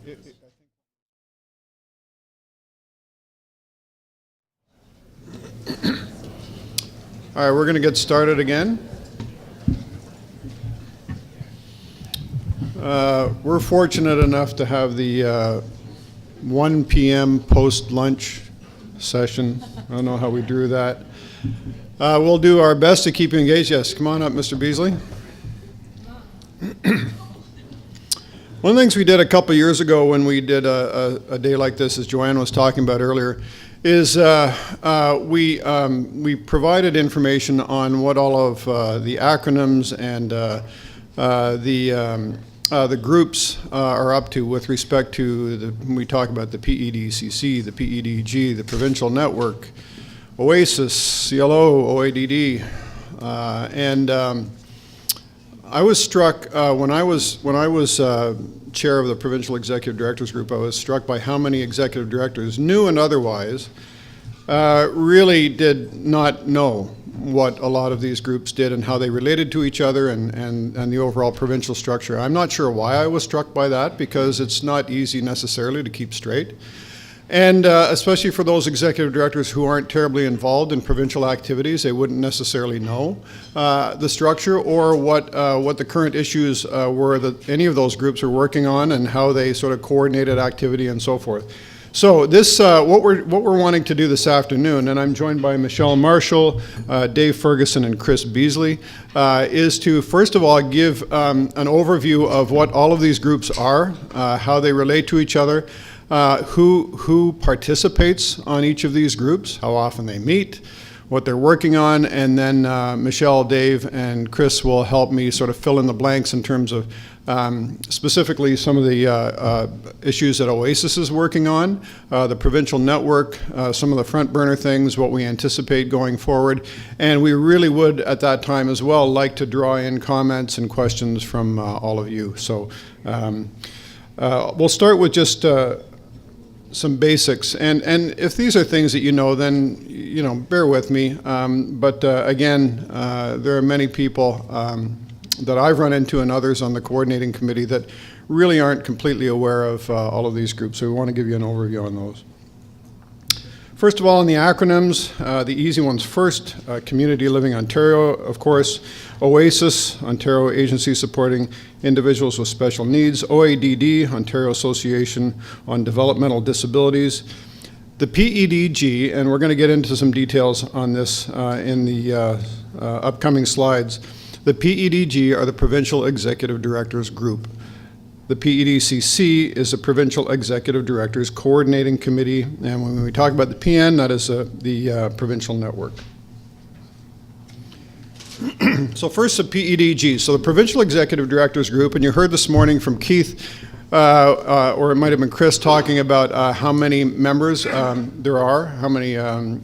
All right, we're going to get started again. We're fortunate enough to have the 1 p.m. post-lunch session. I don't know how we drew that. We'll do our best to keep you engaged. Yes, come on up, Mr. Beasley. One of the things we did a couple years ago when we did a day like this, as Joanne was talking about earlier, is we provided information on what all of the acronyms and the groups are up to with respect to we talk about the PEDCC, the PEDG, the Provincial Network, OASIS, CLO, OADD, and I was struck when I was chair of the Provincial Executive Directors Group. I was struck by how many executive directors, new and otherwise, really did not know what a lot of these groups did and how they related to each other and the overall provincial structure. I'm not sure why I was struck by that, because it's not easy necessarily to keep straight. And especially for those executive directors who aren't terribly involved in provincial activities, they wouldn't necessarily know the structure or what the current issues were that any of those groups are working on and how they sort of coordinated activity and so forth. So this, what we're wanting to do this afternoon, and I'm joined by Michelle Marshall, Dave Ferguson, and Chris Beasley, is to first of all give an overview of what all of these groups are, how they relate to each other, who participates on each of these groups, how often they meet, what they're working on, and then Michelle, Dave, and Chris will help me sort of fill in the blanks in terms of specifically some of the issues that OASIS is working on, the provincial network, some of the front burner things, what we anticipate going forward, and we really would at that time as well like to draw in comments and questions from all of you. So we'll start with just some basics, and if these are things that you know, then bear with me. But again, there are many people that I've run into and others on the coordinating committee that really aren't completely aware of all of these groups. So we want to give you an overview on those. First of all, in the acronyms, the easy ones first. Community Living Ontario, of course. OASIS, Ontario Agency Supporting Individuals with Special Needs. OADD, Ontario Association on Developmental Disabilities. The PEDG, and we're going to get into some details on this in the upcoming slides. The PEDG are the Provincial Executive Directors Group. The PEDCC is the Provincial Executive Directors Coordinating Committee, and when we talk about the PN, that is the Provincial Network. So first, the PEDG. So the Provincial Executive Directors Group, and you heard this morning from Keith, or it might have been Chris, talking about how many members there are, how many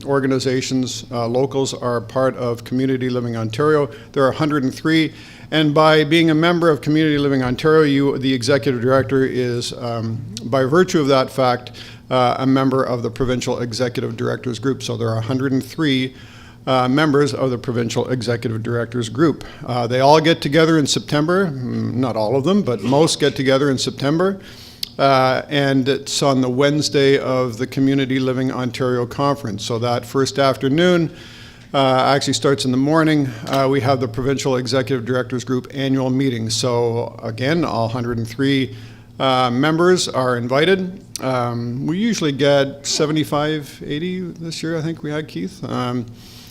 organizations, locals are part of Community Living Ontario. There are 103. And by being a member of Community Living Ontario, the executive director is, by virtue of that fact, a member of the Provincial Executive Directors Group. So there are 103 members of the Provincial Executive Directors Group. They all get together in September, not all of them, but most get together in September. And it's on the Wednesday of the Community Living Ontario Conference. So that first afternoon, actually starts in the morning. We have the Provincial Executive Directors Group annual meeting. So again, all 103 members are invited. We usually get 75, 80 this year, I think we had, Keith.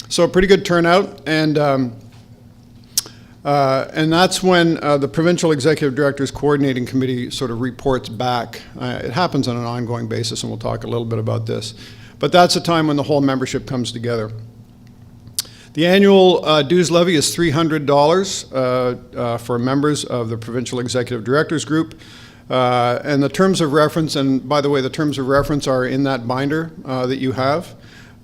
So a pretty good turnout. And that's when the Provincial Executive Directors Coordinating Committee sort of reports back. It happens on an ongoing basis, and we'll talk a little bit about this. But that's the time when the whole membership comes together. The annual dues levy is $300 for members of the Provincial Executive Directors Group. And the terms of reference, and by the way, the terms of reference are in that binder that you have.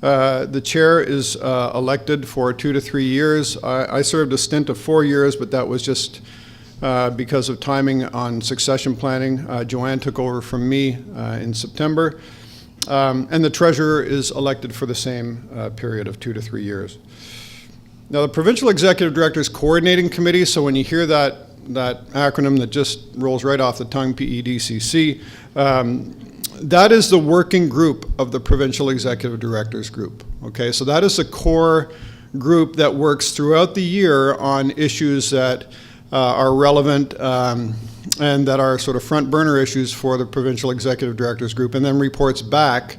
The chair is elected for 2 to 3 years. I served a stint of 4 years, but that was just because of timing on succession planning. Joanne took over from me in September. And the treasurer is elected for the same period of 2 to 3 years. Now, the Provincial Executive Directors Coordinating Committee, so when you hear that that acronym that just rolls right off the tongue, PEDCC, that is the working group of the Provincial Executive Directors Group. Okay, so that is a core group that works throughout the year on issues that are relevant and that are sort of front burner issues for the Provincial Executive Directors Group, and then reports back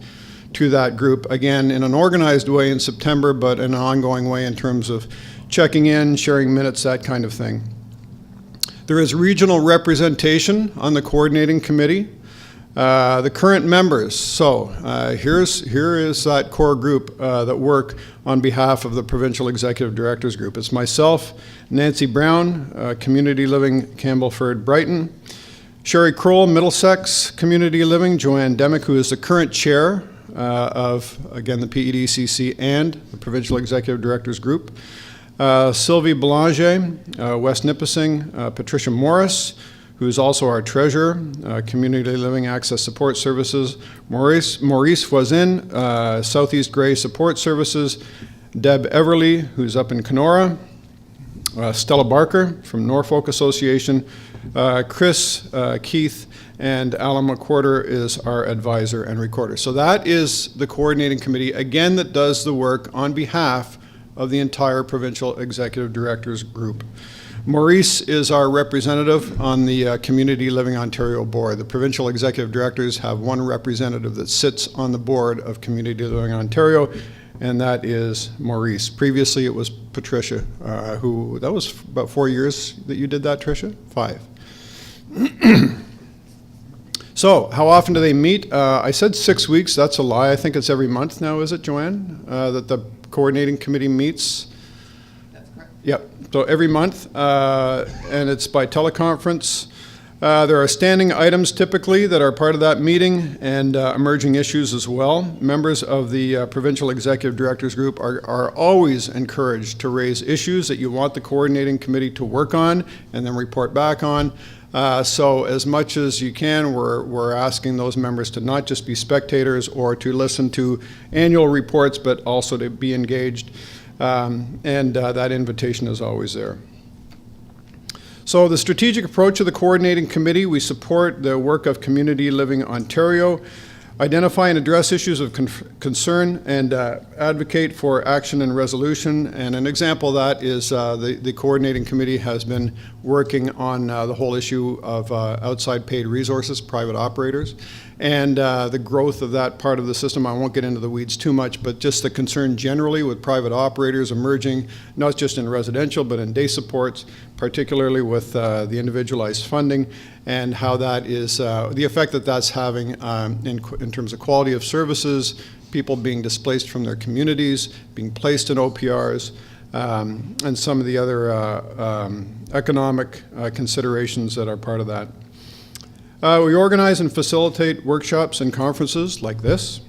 to that group, again, in an organized way in September, but in an ongoing way in terms of checking in, sharing minutes, that kind of thing. There is regional representation on the coordinating committee. The current members, so here is that core group that work on behalf of the Provincial Executive Directors Group. It's myself, Nancy Brown, Community Living, Campbellford, Brighton, Sherry Kroll, Middlesex Community Living, Joanne Demick, who is the current chair of, again, the PEDCC and the Provincial Executive Directors Group, Sylvie Belanger, West Nipissing, Patricia Morris, who is also our treasurer, Community Living Access Support Services, Maurice Voisin, Southeast Grey Support Services, Deb Everly, who's up in Kenora, Stella Barker from Norfolk Association, Chris Keith, and Alan McQuarter is our advisor and recorder. So that is the coordinating committee, again, that does the work on behalf of the entire Provincial Executive Directors Group. Maurice is our representative on the Community Living Ontario board. The Provincial Executive Directors have one representative that sits on the board of Community Living Ontario, and that is Maurice. Previously, it was Patricia, who, that was about 4 years that you did that, Tricia? 5. So, how often do they meet? I said 6 weeks. That's a lie. I think it's every month now, is it, Joanne, that the coordinating committee meets? That's correct. Yep. So every month, and it's by teleconference. There are standing items typically that are part of that meeting, and emerging issues as well. Members of the Provincial Executive Directors Group are always encouraged to raise issues that you want the coordinating committee to work on and then report back on. So as much as you can, we're asking those members to not just be spectators or to listen to annual reports, but also to be engaged. That invitation is always there. So the strategic approach of the coordinating committee, we support the work of Community Living Ontario, identify and address issues of concern, and advocate for action and resolution. And an example of that is the coordinating committee has been working on the whole issue of outside paid resources, private operators, and the growth of that part of the system. I won't get into the weeds too much, but just the concern generally with private operators emerging, not just in residential, but in day supports, particularly with the individualized funding, and how that is, the effect that that's having in terms of quality of services, people being displaced from their communities, being placed in OPRs, and some of the other economic considerations that are part of that. We organize and facilitate workshops and conferences like this.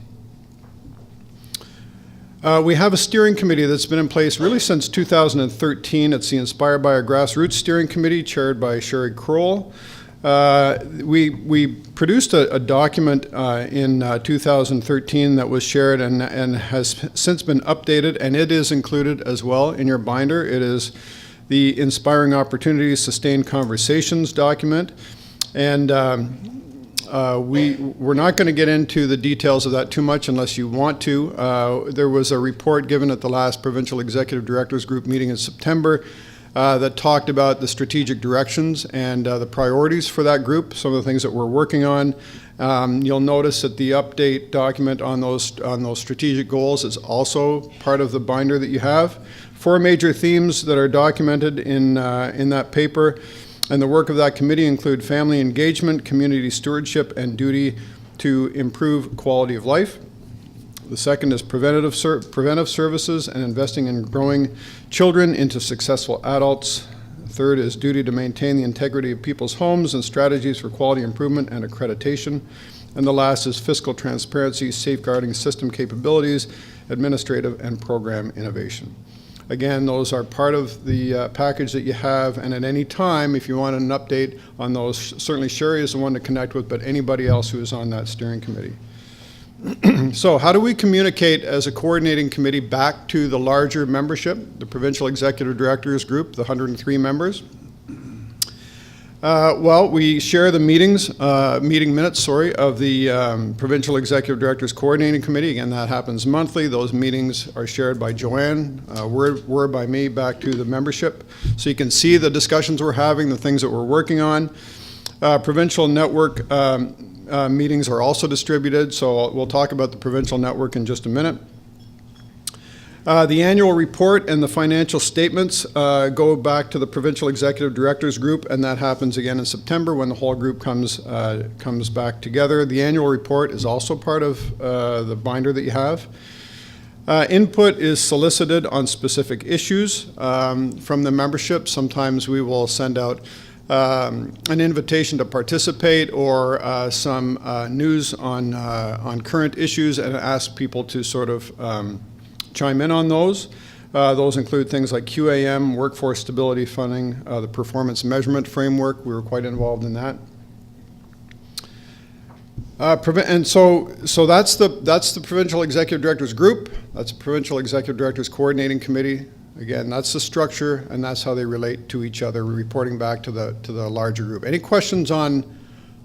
We have a steering committee that's been in place really since 2013. It's the Inspired by Our Grassroots Steering Committee, chaired by Sherry Kroll. We produced a document in 2013 that was shared and has since been updated, and it is included as well in your binder. It is the Inspiring Opportunities, Sustained Conversations document. And we're not going to get into the details of that too much unless you want to. There was a report given at the last Provincial Executive Directors Group meeting in September that talked about the strategic directions and the priorities for that group, some of the things that we're working on. You'll notice that the update document on those strategic goals is also part of the binder that you have. 4 major themes that are documented in that paper. And the work of that committee include family engagement, community stewardship, and duty to improve quality of life. The second is preventive services and investing in growing children into successful adults. The third is duty to maintain the integrity of people's homes and strategies for quality improvement and accreditation. And the last is fiscal transparency, safeguarding system capabilities, administrative and program innovation. Again, those are part of the package that you have, and at any time, if you want an update on those, certainly Sherry is the one to connect with, but anybody else who is on that steering committee. So how do we communicate as a coordinating committee back to the larger membership, the Provincial Executive Directors Group, the 103 members? Well, we share the meeting minutes, of the Provincial Executive Directors Coordinating Committee. Again, that happens monthly. Those meetings are shared by Joanne, word by me back to the membership. So you can see the discussions we're having, the things that we're working on. Provincial network meetings are also distributed, so we'll talk about the provincial network in just a minute. The annual report and the financial statements go back to the Provincial Executive Directors Group, and that happens again in September when the whole group comes back together. The annual report is also part of the binder that you have. Input is solicited on specific issues from the membership. Sometimes we will send out an invitation to participate or some news on current issues and ask people to sort of chime in on those. Those include things like QAM, workforce stability funding, the performance measurement framework. We were quite involved in that. And so that's the Provincial Executive Directors Group. That's the Provincial Executive Directors Coordinating Committee. Again, that's the structure, and that's how they relate to each other, reporting back to the larger group. Any questions on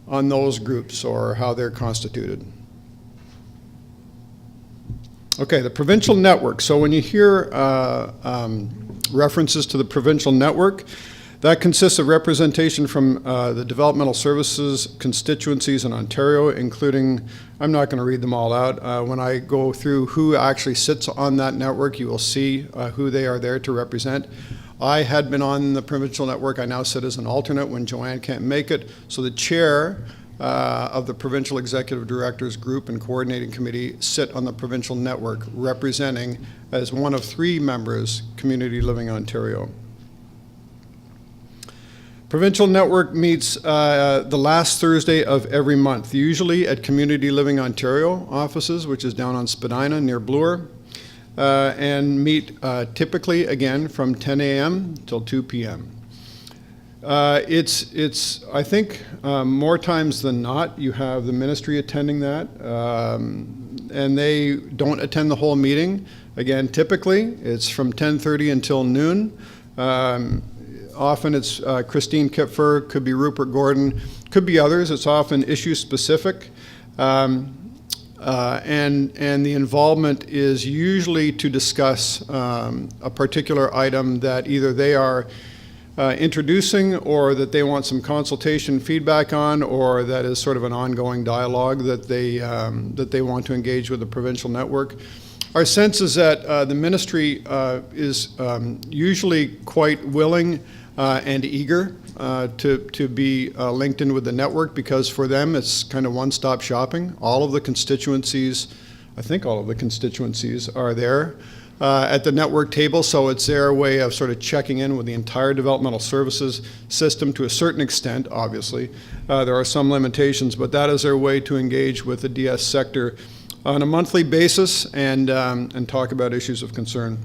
those groups or how they're constituted? Okay, the provincial network. So when you hear references to the provincial network, that consists of representation from the developmental services constituencies in Ontario, including, I'm not going to read them all out. When I go through who actually sits on that network, you will see who they are there to represent. I had been on the provincial network. I now sit as an alternate when Joanne can't make it. So the chair of the Provincial Executive Directors Group and Coordinating Committee sit on the provincial network, representing as one of 3 members, Community Living Ontario. Provincial network meets the last Thursday of every month, usually at Community Living Ontario offices, which is down on Spadina near Bloor, and meet typically again from 10 a.m. till 2 p.m. It's I think more times than not you have the ministry attending that, and they don't attend the whole meeting. Again, typically it's from 10:30 until noon. Often it's Christine Kipfer, could be Rupert Gordon, could be others. It's often issue specific, and the involvement is usually to discuss a particular item that either they are introducing or that they want some consultation feedback on, or that is sort of an ongoing dialogue that they want to engage with the provincial network. Our sense is that the ministry is usually quite willing and eager to be linked in with the network, because for them it's kind of one-stop shopping. All of the constituencies, I think all of the constituencies are there at the network table, so it's their way of sort of checking in with the entire developmental services system to a certain extent, obviously. There are some limitations, but that is their way to engage with the DS sector on a monthly basis and talk about issues of concern.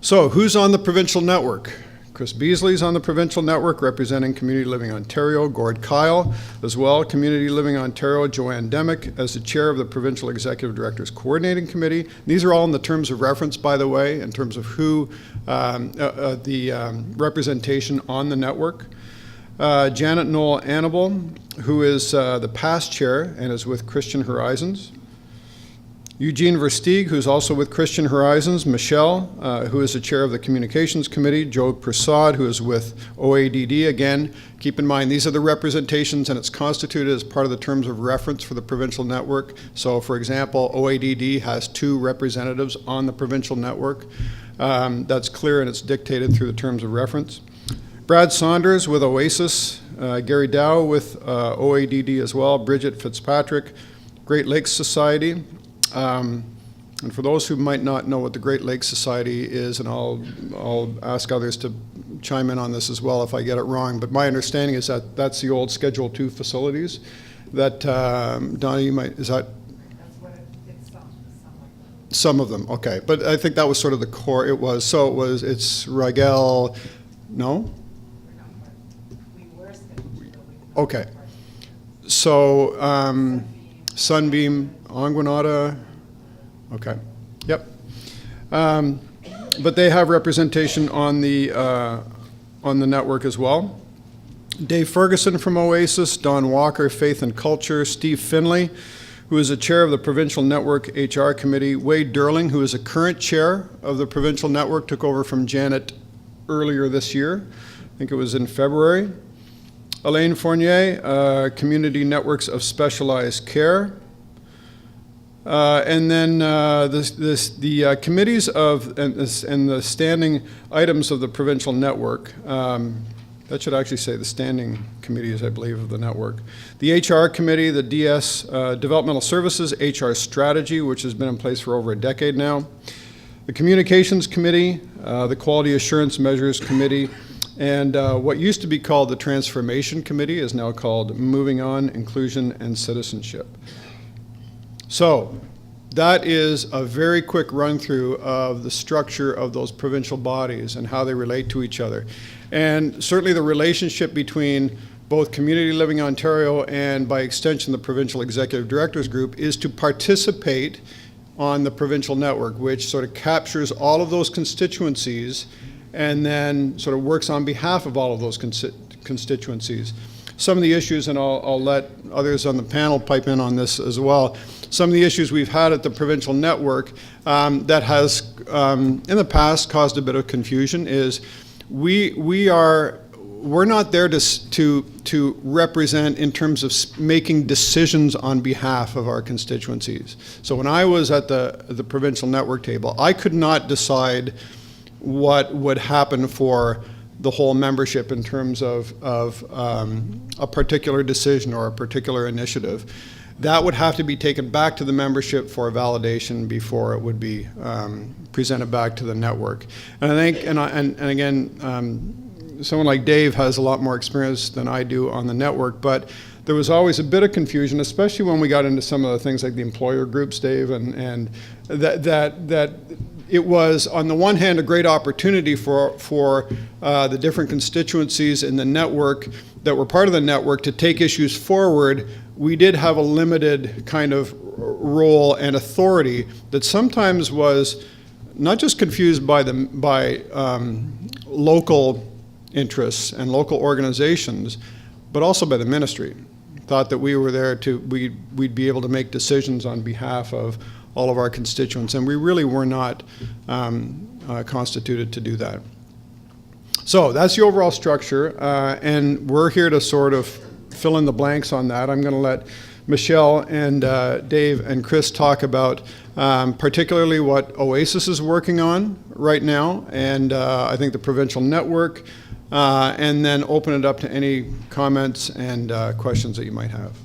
So who's on the provincial network? Chris Beasley's on the provincial network representing Community Living Ontario. Gord Kyle as well, Community Living Ontario. Joanne Demick as the chair of the Provincial Executive Directors Coordinating Committee. These are all in the terms of reference, by the way, in terms of who the representation on the network. Janet Noel Annable, who is the past chair and is with Christian Horizons. Eugene Versteeg, who's also with Christian Horizons. Michelle, who is the chair of the Communications Committee. Joe Prasad, who is with OADD. Again, keep in mind, these are the representations, and it's constituted as part of the terms of reference for the provincial network. So, for example, OADD has 2 representatives on the provincial network. That's clear, and it's dictated through the terms of reference. Brad Saunders with Oasis. Gary Dow with OADD as well. Bridget Fitzpatrick, Great Lakes Society. And for those who might not know what the Great Lakes Society is, and I'll ask others to chime in on this as well if I get it wrong, but my understanding is that that's the old Schedule II facilities that, Donna, you might, is that? That's what it's some of them. Some of them, okay. But I think that was sort of the core, it's Rigel, no? We were Schedule II. Okay. So, Sunbeam, Anguinata, okay, yep. But they have representation on the network as well. Dave Ferguson from Oasis, Don Walker, Faith and Culture, Steve Finley, who is the chair of the Provincial Network HR Committee, Wade Durling, who is a current chair of the Provincial Network, took over from Janet earlier this year. I think it was in February. Elaine Fournier, Community Networks of Specialized Care. And then the committees of and the standing items of the provincial network. That should actually say the standing committees, I believe, of the network. The HR committee, the DS Developmental Services, HR Strategy, which has been in place for over a decade now. The Communications Committee, the Quality Assurance Measures Committee, and what used to be called the Transformation Committee is now called Moving On, Inclusion, and Citizenship. So that is a very quick run-through of the structure of those provincial bodies and how they relate to each other. And certainly the relationship between both Community Living Ontario and, by extension, the Provincial Executive Directors Group is to participate on the provincial network, which sort of captures all of those constituencies and then sort of works on behalf of all of those constituencies. Some of the issues, and I'll let others on the panel pipe in on this as well, some of the issues we've had at the provincial network that has, in the past, caused a bit of confusion is we're not there to represent in terms of making decisions on behalf of our constituencies. So when I was at the provincial network table, I could not decide what would happen for the whole membership in terms of a particular decision or a particular initiative. That would have to be taken back to the membership for validation before it would be presented back to the network. And I think, and again, someone like Dave has a lot more experience than I do on the network, but there was always a bit of confusion, especially when we got into some of the things like the employer groups, Dave, and that it was, on the one hand, a great opportunity for the different constituencies in the network that were part of the network to take issues forward. We did have a limited kind of role and authority that sometimes was not just confused by local interests and local organizations, but also by the ministry. Thought that we were there we'd be able to make decisions on behalf of all of our constituents, and we really were not constituted to do that. So that's the overall structure, and we're here to sort of fill in the blanks on that. I'm going to let Michelle and Dave and Chris talk about particularly what Oasis is working on right now, and I think the provincial network, and then open it up to any comments and questions that you might have.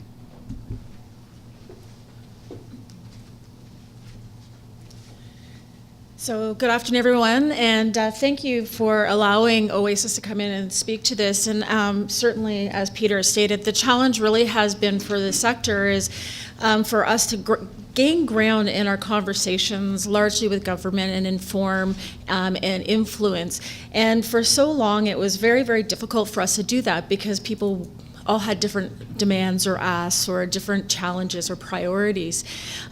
So good afternoon, everyone, and thank you for allowing Oasis to come in and speak to this. And certainly, as Peter has stated, the challenge really has been for the sector is for us to gain ground in our conversations, largely with government, and inform and influence. And for so long, it was very, very difficult for us to do that because people all had different demands or asks or different challenges or priorities.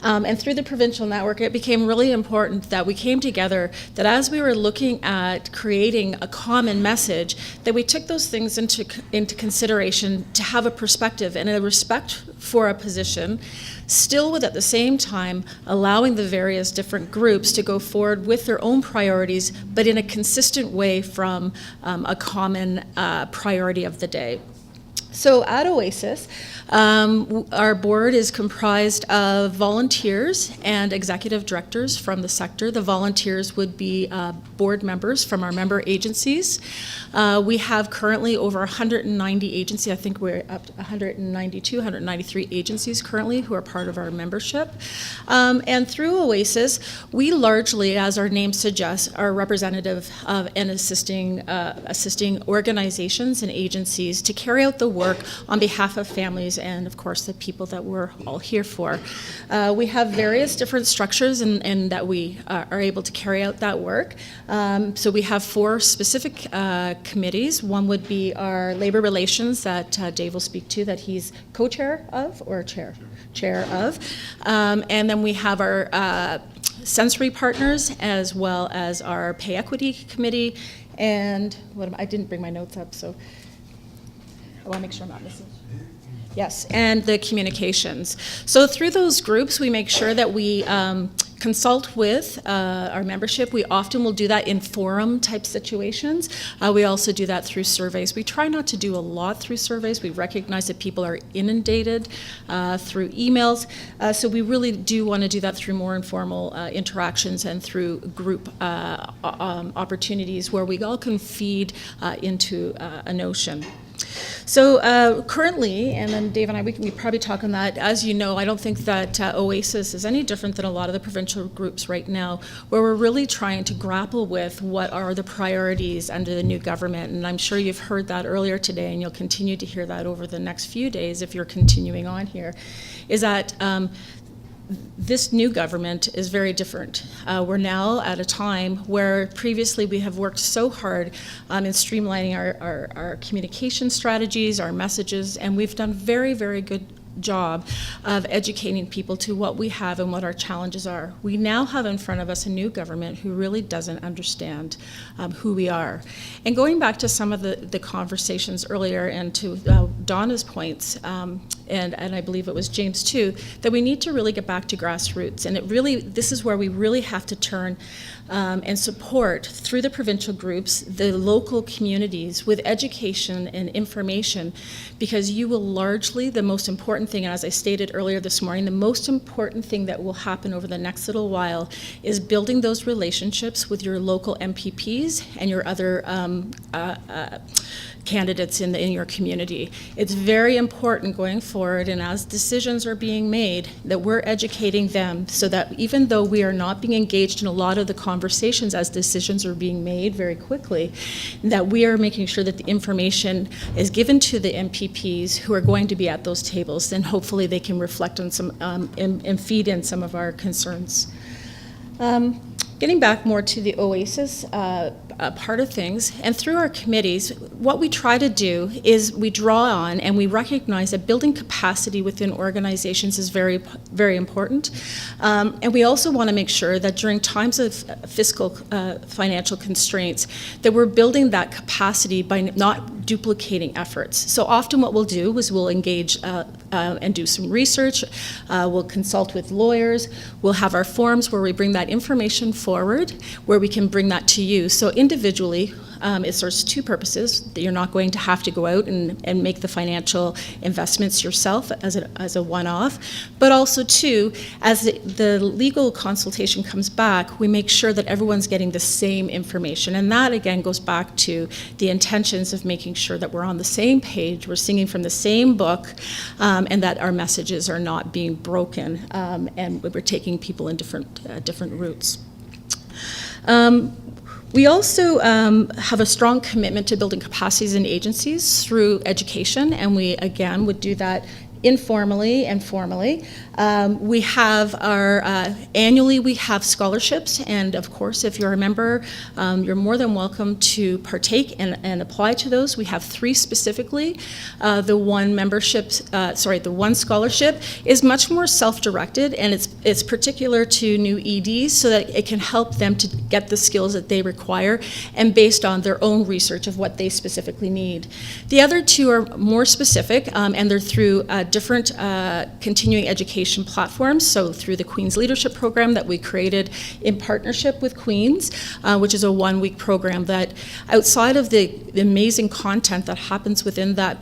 And through the provincial network, it became really important that we came together, that as we were looking at creating a common message, that we took those things into consideration to have a perspective and a respect for a position, still with at the same time allowing the various different groups to go forward with their own priorities, but in a consistent way from a common priority of the day. So at Oasis, our board is comprised of volunteers and executive directors from the sector. The volunteers would be board members from our member agencies. We have currently over 190 agencies. I think we're up to 192, 193 agencies currently who are part of our membership. And through Oasis, we largely, as our name suggests, are representative of and assisting organizations and agencies to carry out the work on behalf of families and, of course, the people that we're all here for. We have various different structures and that we are able to carry out that work. So we have 4 specific committees. One would be our labor relations that Dave will speak to, that he's co-chair of, or chair of. And then we have our sensory partners, as well as our pay equity committee. And I didn't bring my notes up, so. I want to make sure I'm not missing. Yes, and the communications. So through those groups, we make sure that we consult with our membership. We often will do that in forum type situations. We also do that through surveys. We try not to do a lot through surveys. We recognize that people are inundated through emails. So we really do want to do that through more informal interactions and through group opportunities where we all can feed into a notion. So currently, and then Dave and I, we can probably talk on that. As you know, I don't think that OASIS is any different than a lot of the provincial groups right now, where we're really trying to grapple with what are the priorities under the new government. And I'm sure you've heard that earlier today, and you'll continue to hear that over the next few days if you're continuing on here, is that this new government is very different. We're now at a time where previously we have worked so hard in streamlining our communication strategies, our messages, and we've done very, very good job of educating people to what we have and what our challenges are. We now have in front of us a new government who really doesn't understand who we are. And going back to some of the conversations earlier and to Donna's points, and I believe it was James too, that we need to really get back to grassroots. And this is where we really have to turn and support through the provincial groups, the local communities with education and information, because you will largely, the most important thing, and as I stated earlier this morning, the most important thing that will happen over the next little while is building those relationships with your local MPPs and your other candidates in your community. It's very important going forward, and as decisions are being made, that we're educating them so that even though we are not being engaged in a lot of the conversations as decisions are being made very quickly, that we are making sure that the information is given to the MPPs who are going to be at those tables, then hopefully they can reflect on some and feed in some of our concerns. Getting back more to the OASIS part of things, and through our committees, what we try to do is we draw on and we recognize that building capacity within organizations is very, very important. And we also want to make sure that during times of fiscal financial constraints, that we're building that capacity by not duplicating efforts. So often what we'll do is we'll engage and do some research, we'll consult with lawyers, we'll have our forums where we bring that information forward, where we can bring that to you. So individually, it serves two purposes. That you're not going to have to go out and make the financial investments yourself as a one-off, but also too, as the legal consultation comes back, we make sure that everyone's getting the same information. And that again goes back to the intentions of making sure that we're on the same page, we're singing from the same book, and that our messages are not being broken, and we're taking people in different routes. We also have a strong commitment to building capacities in agencies through education, and we, again, would do that informally and formally. We have our, annually we have scholarships, and of course, if you're a member, you're more than welcome to partake and apply to those. We have 3 specifically. The one scholarship is much more self-directed, and it's particular to new EDs so that it can help them to get the skills that they require and based on their own research of what they specifically need. The other 2 are more specific, and they're through different continuing education platforms, so through the Queen's Leadership Program that we created in partnership with Queen's, which is a 1-week program that outside of the amazing content that happens within that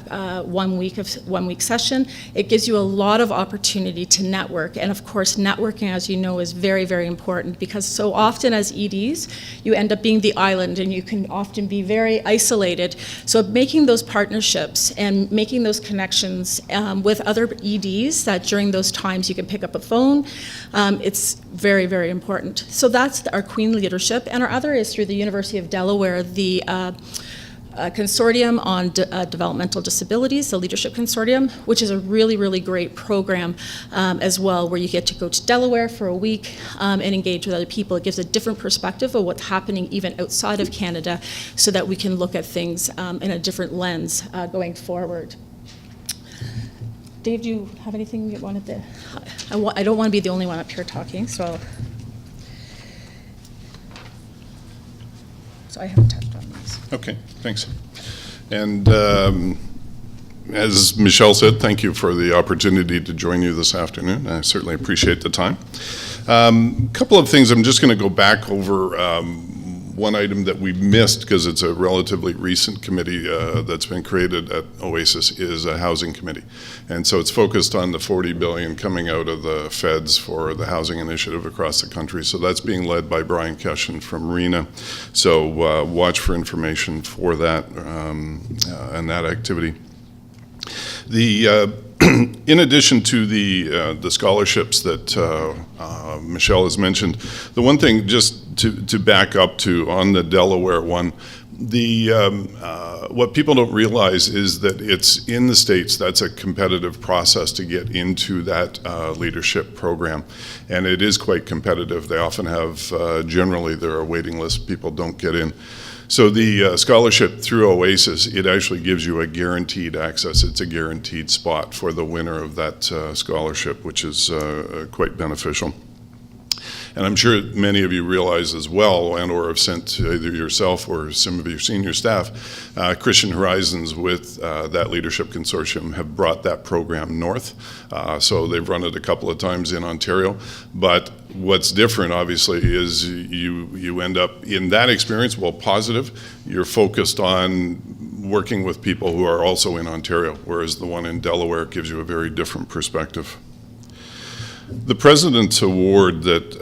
1 week session, it gives you a lot of opportunity to network. And of course, networking, as you know, is very, very important because so often as EDs, you end up being the island and you can often be very isolated. So making those partnerships and making those connections with other EDs that during those times you can pick up a phone, it's very, very important. So that's our Queen Leadership, and our other is through the University of Delaware, the Consortium on Developmental Disabilities, the Leadership Consortium, which is a really, really great program as well, where you get to go to Delaware for a week and engage with other people. It gives a different perspective of what's happening even outside of Canada so that we can look at things in a different lens going forward. Dave, do you have anything you wanted to? I don't want to be the only one up here talking, so I haven't touched on these. Okay, thanks. And As Michelle said, thank you for the opportunity to join you this afternoon. I certainly appreciate the time. A couple of things, I'm just going to go back over one item that we missed because it's a relatively recent committee that's been created at Oasis, is a housing committee. And so it's focused on the $40 billion coming out of the feds for the housing initiative across the country. So that's being led by Brian Keshen from RENA. So watch for information for that and that activity. In addition to the scholarships that Michelle has mentioned, the one thing just to back up to on the Delaware one, what people don't realize is that it's in the States, that's a competitive process to get into that leadership program. And it is quite competitive. They often have, generally there are waiting lists, people don't get in. So the scholarship through Oasis, it actually gives you a guaranteed access. It's a guaranteed spot for the winner of that scholarship, which is quite beneficial. And I'm sure many of you realize as well, and or have sent to either yourself or some of your senior staff, Christian Horizons with that leadership consortium have brought that program north. So they've run it a couple of times in Ontario. But what's different, obviously, is you end up in that experience, while positive, you're focused on working with people who are also in Ontario, whereas the one in Delaware gives you a very different perspective. The President's Award that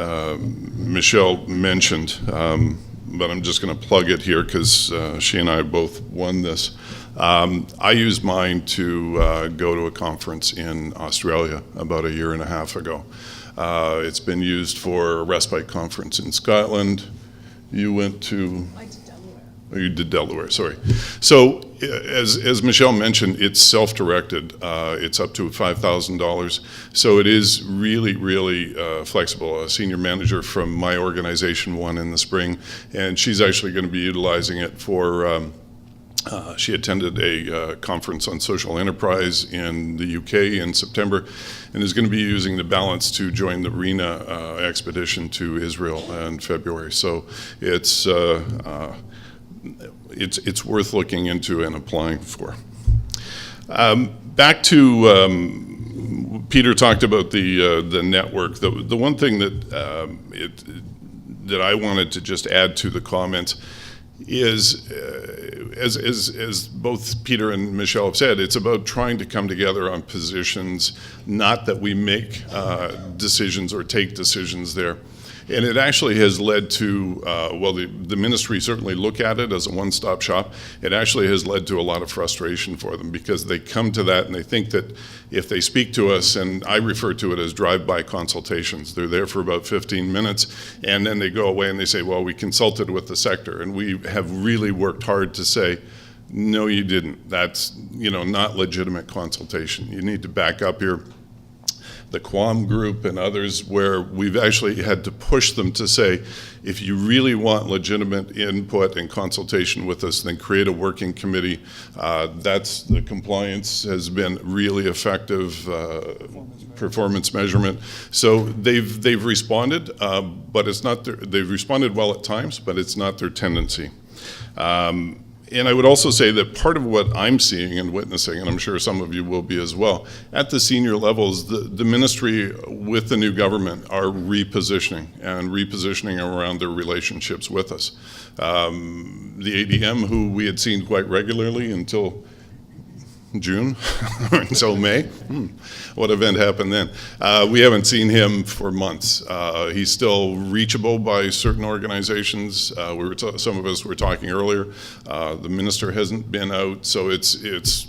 Michelle mentioned, but I'm just going to plug it here because she and I both won this. I used mine to go to a conference in Australia about 1.5 years ago. It's been used for a respite conference in Scotland. You went to... Oh, you did Delaware, sorry. So as Michelle mentioned, it's self-directed. It's up to $5,000. So it is really, really flexible. A senior manager from my organization won in the spring, and she's actually going to be utilizing it for, she attended a conference on social enterprise in the UK in September, and is going to be using the balance to join the RENA expedition to Israel in February. So it's worth looking into and applying for. Back to Peter talked about the network. The one thing that I wanted to just add to the comments is, as both Peter and Michelle have said, it's about trying to come together on positions, not that we make decisions or take decisions there. And it actually has led to, well, the ministry certainly look at it as a one-stop shop. It actually has led to a lot of frustration for them because they come to that and they think that if they speak to us, and I refer to it as drive-by consultations, they're there for about 15 minutes and then they go away and they say, well, we consulted with the sector. And we have really worked hard to say, no, you didn't. That's, not legitimate consultation. You need to back up here. The Quam group and others, where we've actually had to push them to say, if you really want legitimate input and consultation with us, then create a working committee. The compliance has been really effective, performance measurement. So they've responded, but it's not they've responded well at times, but it's not their tendency. And I would also say that part of what I'm seeing and witnessing, and I'm sure some of you will be as well, at the senior levels, the ministry with the new government are repositioning around their relationships with us. The ADM, who we had seen quite regularly until June, or until May. What event happened then? We haven't seen him for months. He's still reachable by certain organizations. Some of us were talking earlier. The minister hasn't been out, so it's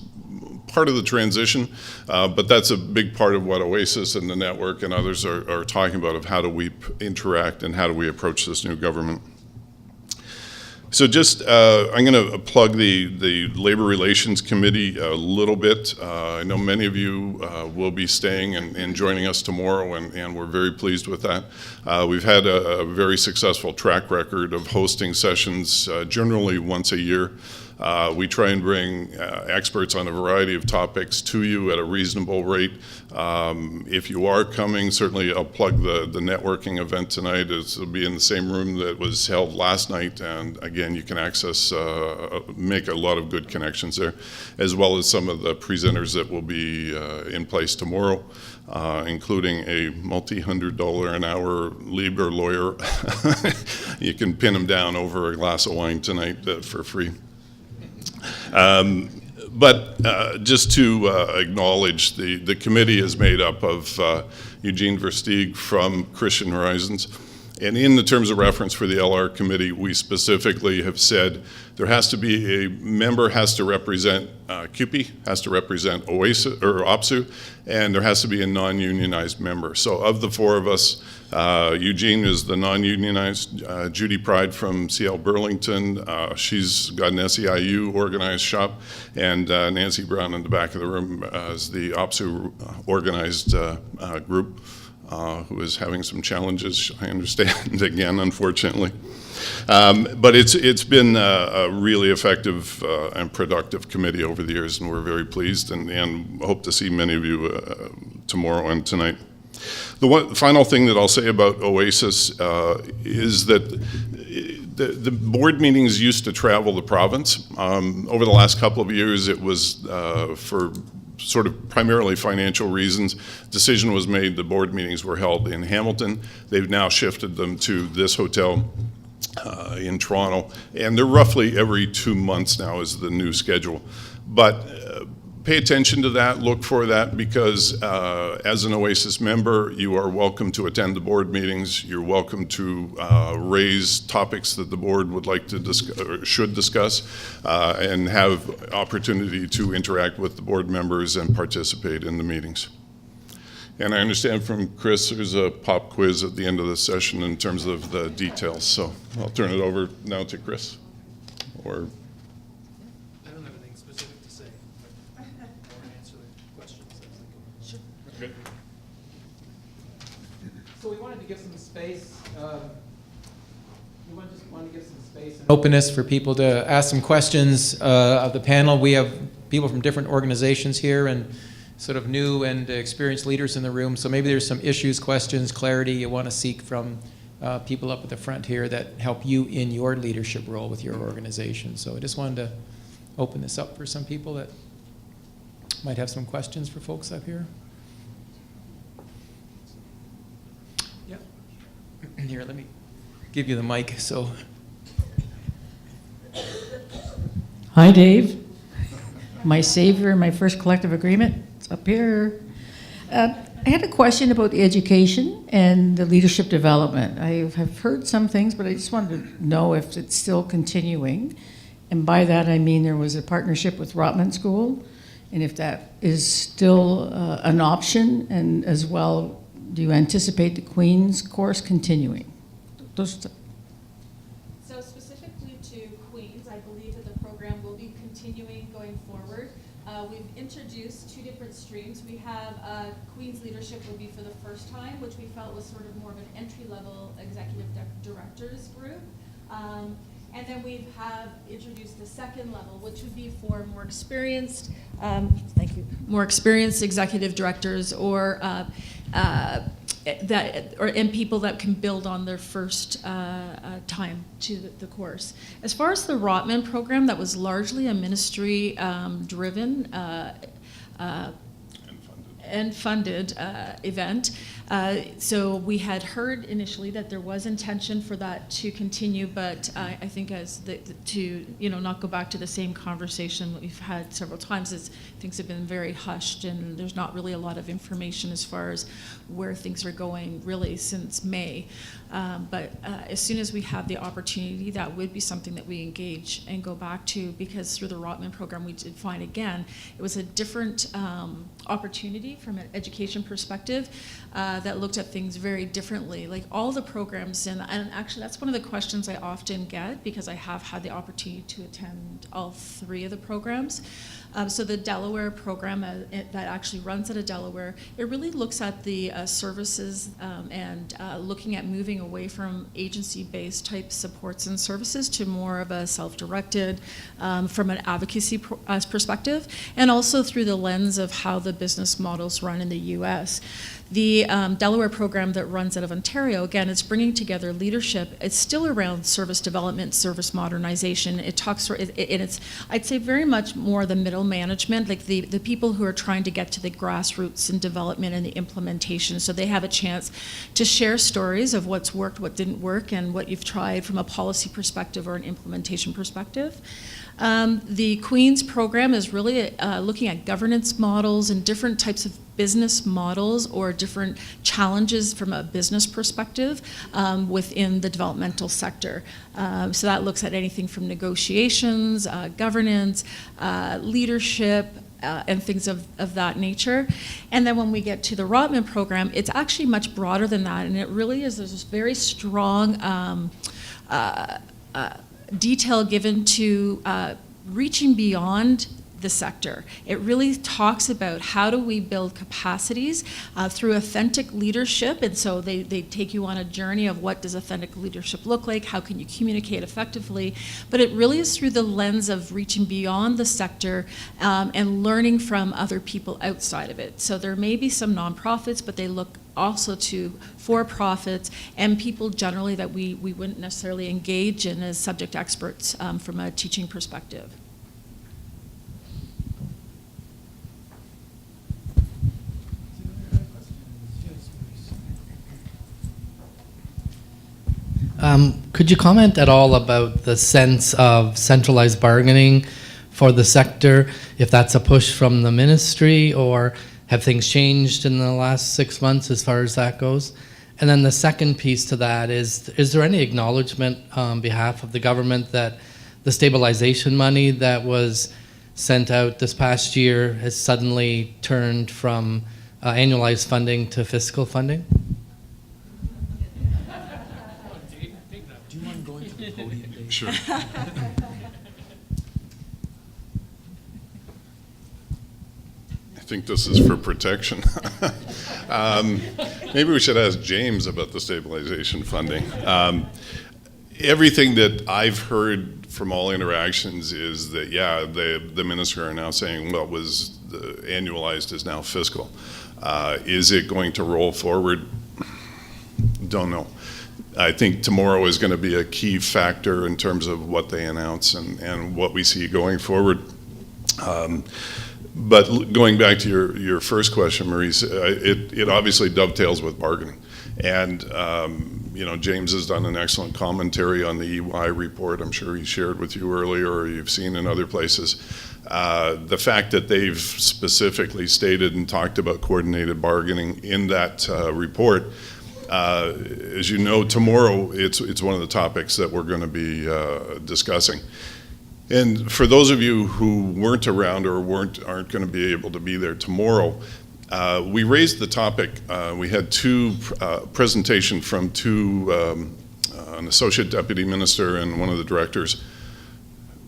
part of the transition, but that's a big part of what Oasis and the network and others are talking about, of how do we interact and how do we approach this new government. So just, I'm going to plug the Labor Relations Committee a little bit. I know many of you will be staying and joining us tomorrow, and we're very pleased with that. We've had a very successful track record of hosting sessions generally once a year. We try and bring experts on a variety of topics to you at a reasonable rate. If you are coming, certainly I'll plug the networking event tonight. It'll be in the same room that was held last night, and again, you can access, make a lot of good connections there, as well as some of the presenters that will be in place tomorrow, including a multi-$100 an hour legal lawyer. You can pin him down over a glass of wine tonight for free. But just to acknowledge, the committee is made up of Eugene Versteeg from Christian Horizons. And in the terms of reference for the LR committee, we specifically have said there has to be a member has to represent CUPE, has to represent OASIS or OPSU, and there has to be a non-unionized member. So of the four of us, Eugene is the non-unionized. Judy Pride from CL Burlington, she's got an SEIU organized shop, and Nancy Brown in the back of the room is the OPSU organized group. Who is having some challenges, I understand, again, unfortunately. But it's been a really effective and productive committee over the years, and we're very pleased and hope to see many of you tomorrow and tonight. The final thing that I'll say about OASIS is that the board meetings used to travel the province. Over the last couple of years, it was for sort of primarily financial reasons, decision was made, the board meetings were held in Hamilton. They've now shifted them to this hotel in Toronto, and they're roughly every 2 months now is the new schedule. But pay attention to that, look for that, because as an OASIS member, you are welcome to attend the board meetings. You're welcome to raise topics that the board would like to discuss or should discuss, and have opportunity to interact with the board members and participate in the meetings. And I understand from Chris, there's a pop quiz at the end of the session in terms of the details. So I'll turn it over now to Chris. Or I don't have anything specific to say, but I want to answer the questions. Sure. okay. So we wanted to give some space. Just wanted to give some space and openness for people to ask some questions of the panel. We have people from different organizations here and sort of new and experienced leaders in the room. So maybe there's some issues, questions, clarity you want to seek from people up at the front here that help you in your leadership role with your organization. So I just wanted to open this up for some people that might have some questions for folks up here. Yep. Here, let me give you the mic. So. Hi, Dave. My savior, my first collective agreement. It's up here. I had a question about the education and the leadership development. I have heard some things, but I just wanted to know if it's still continuing. And by that, I mean there was a partnership with Rotman School, and if that is still an option, and as well, do you anticipate the Queen's course continuing? Those. So specifically to Queens, I believe that the program will be continuing going forward. We've introduced two different streams. We have Queens Leadership will be for the first time, which we felt was sort of more of an entry-level executive directors group. And then we have introduced the second level, which would be for more experienced, more experienced executive directors or and people that can build on their first time to the course. As far as the Rotman program, that was largely a ministry driven and funded event. So we had heard initially that there was intention for that to continue, but I think to not go back to the same conversation that we've had several times, is things have been very hushed and there's not really a lot of information as far as where things are going really since May. But as soon as we have the opportunity, that would be something that we engage and go back to, because through the Rotman program we did find, again, it was a different opportunity from an education perspective. that looked at things very differently. Like all the programs, and actually that's one of the questions I often get because I have had the opportunity to attend all 3 of the programs. So the Delaware program that actually runs out of Delaware, it really looks at the services and looking at moving away from agency-based type supports and services to more of a self-directed from an advocacy perspective, and also through the lens of how the business models run in the U.S. The Delaware program that runs out of Ontario, again, it's bringing together leadership. It's still around service development, service modernization. It talks, it's, I'd say, very much more the middle management, like the people who are trying to get to the grassroots and development and the implementation. So they have a chance to share stories of what's worked, what didn't work, and what you've tried from a policy perspective or an implementation perspective. The Queen's program is really looking at governance models and different types of business models or different challenges from a business perspective within the developmental sector. So that looks at anything from negotiations, governance, leadership, and things of that nature. And then when we get to the Rotman program, it's actually much broader than that, and it really is, there's this very strong detail given to reaching beyond the sector. It really talks about how do we build capacities through authentic leadership, and so they take you on a journey of what does authentic leadership look like, how can you communicate effectively, but it really is through the lens of reaching beyond the sector and learning from other people outside of it. So there may be some nonprofits, but they look also to for-profits and people generally that we wouldn't necessarily engage in as subject experts from a teaching perspective. Could you comment at all about the sense of centralized bargaining for the sector, if that's a push from the ministry, or have things changed in the last 6 months as far as that goes? And then the second piece to that is there any acknowledgement on behalf of the government that the stabilization money that was sent out this past year has suddenly turned from annualized funding to fiscal funding? Sure. I think this is for protection. Maybe we should ask James about the stabilization funding. Everything that I've heard from all interactions is that, yeah, the minister are now saying what was annualized is now fiscal. Is it going to roll forward? Don't know. I think tomorrow is going to be a key factor in terms of what they announce and what we see going forward. But going back to your first question, Maurice, it obviously dovetails with bargaining. And, James has done an excellent commentary on the EY report. I'm sure he shared with you earlier, or you've seen in other places. The fact that they've specifically stated and talked about coordinated bargaining in that report, as you know, tomorrow it's one of the topics that we're going to be discussing. And for those of you who weren't around or aren't going to be able to be there tomorrow, we raised the topic. We had two presentation from an associate deputy minister and one of the directors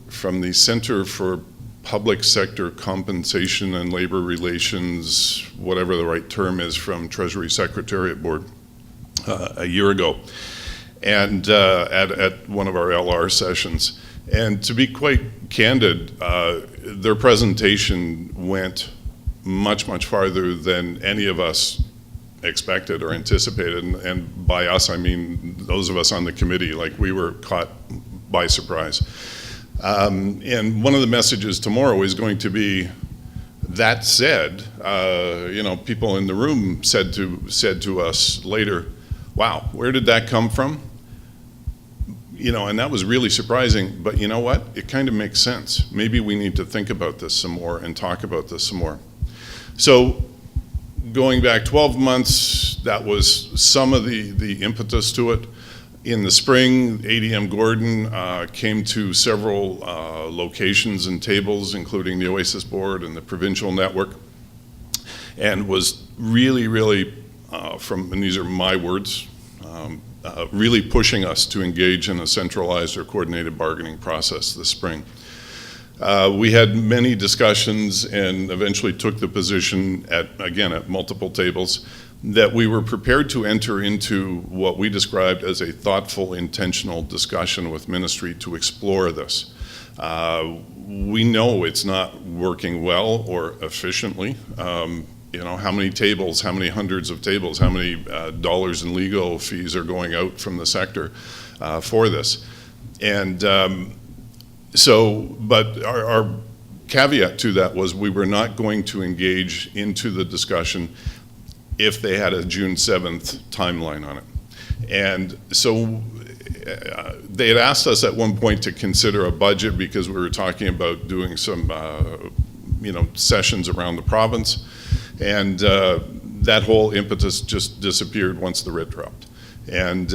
from the Center for Public Sector Compensation and Labor Relations, whatever the right term is, from Treasury Secretariat Board a year ago, and at one of our LR sessions. And to be quite candid, their presentation went much, much farther than any of us expected or anticipated. And by us, I mean those of us on the committee, like we were caught by surprise. And one of the messages tomorrow is going to be, that said, people in the room said to us later, wow, where did that come from? And that was really surprising, but you know what? It kind of makes sense. Maybe we need to think about this some more and talk about this some more. So going back 12 months, that was some of the impetus to it. In the spring, ADM Gordon came to several locations and tables, including the Oasis Board and the provincial network, and was really, really and these are my words, really pushing us to engage in a centralized or coordinated bargaining process this spring. We had many discussions and eventually took the position at multiple tables that we were prepared to enter into what we described as a thoughtful, intentional discussion with ministry to explore this. We know it's not working well or efficiently. How many tables, how many hundreds of tables, how many dollars in legal fees are going out from the sector for this. And but our caveat to that was we were not going to engage into the discussion if they had a June 7th timeline on it. And so they had asked us at one point to consider a budget because we were talking about doing some sessions around the province. And that whole impetus just disappeared once the writ dropped. And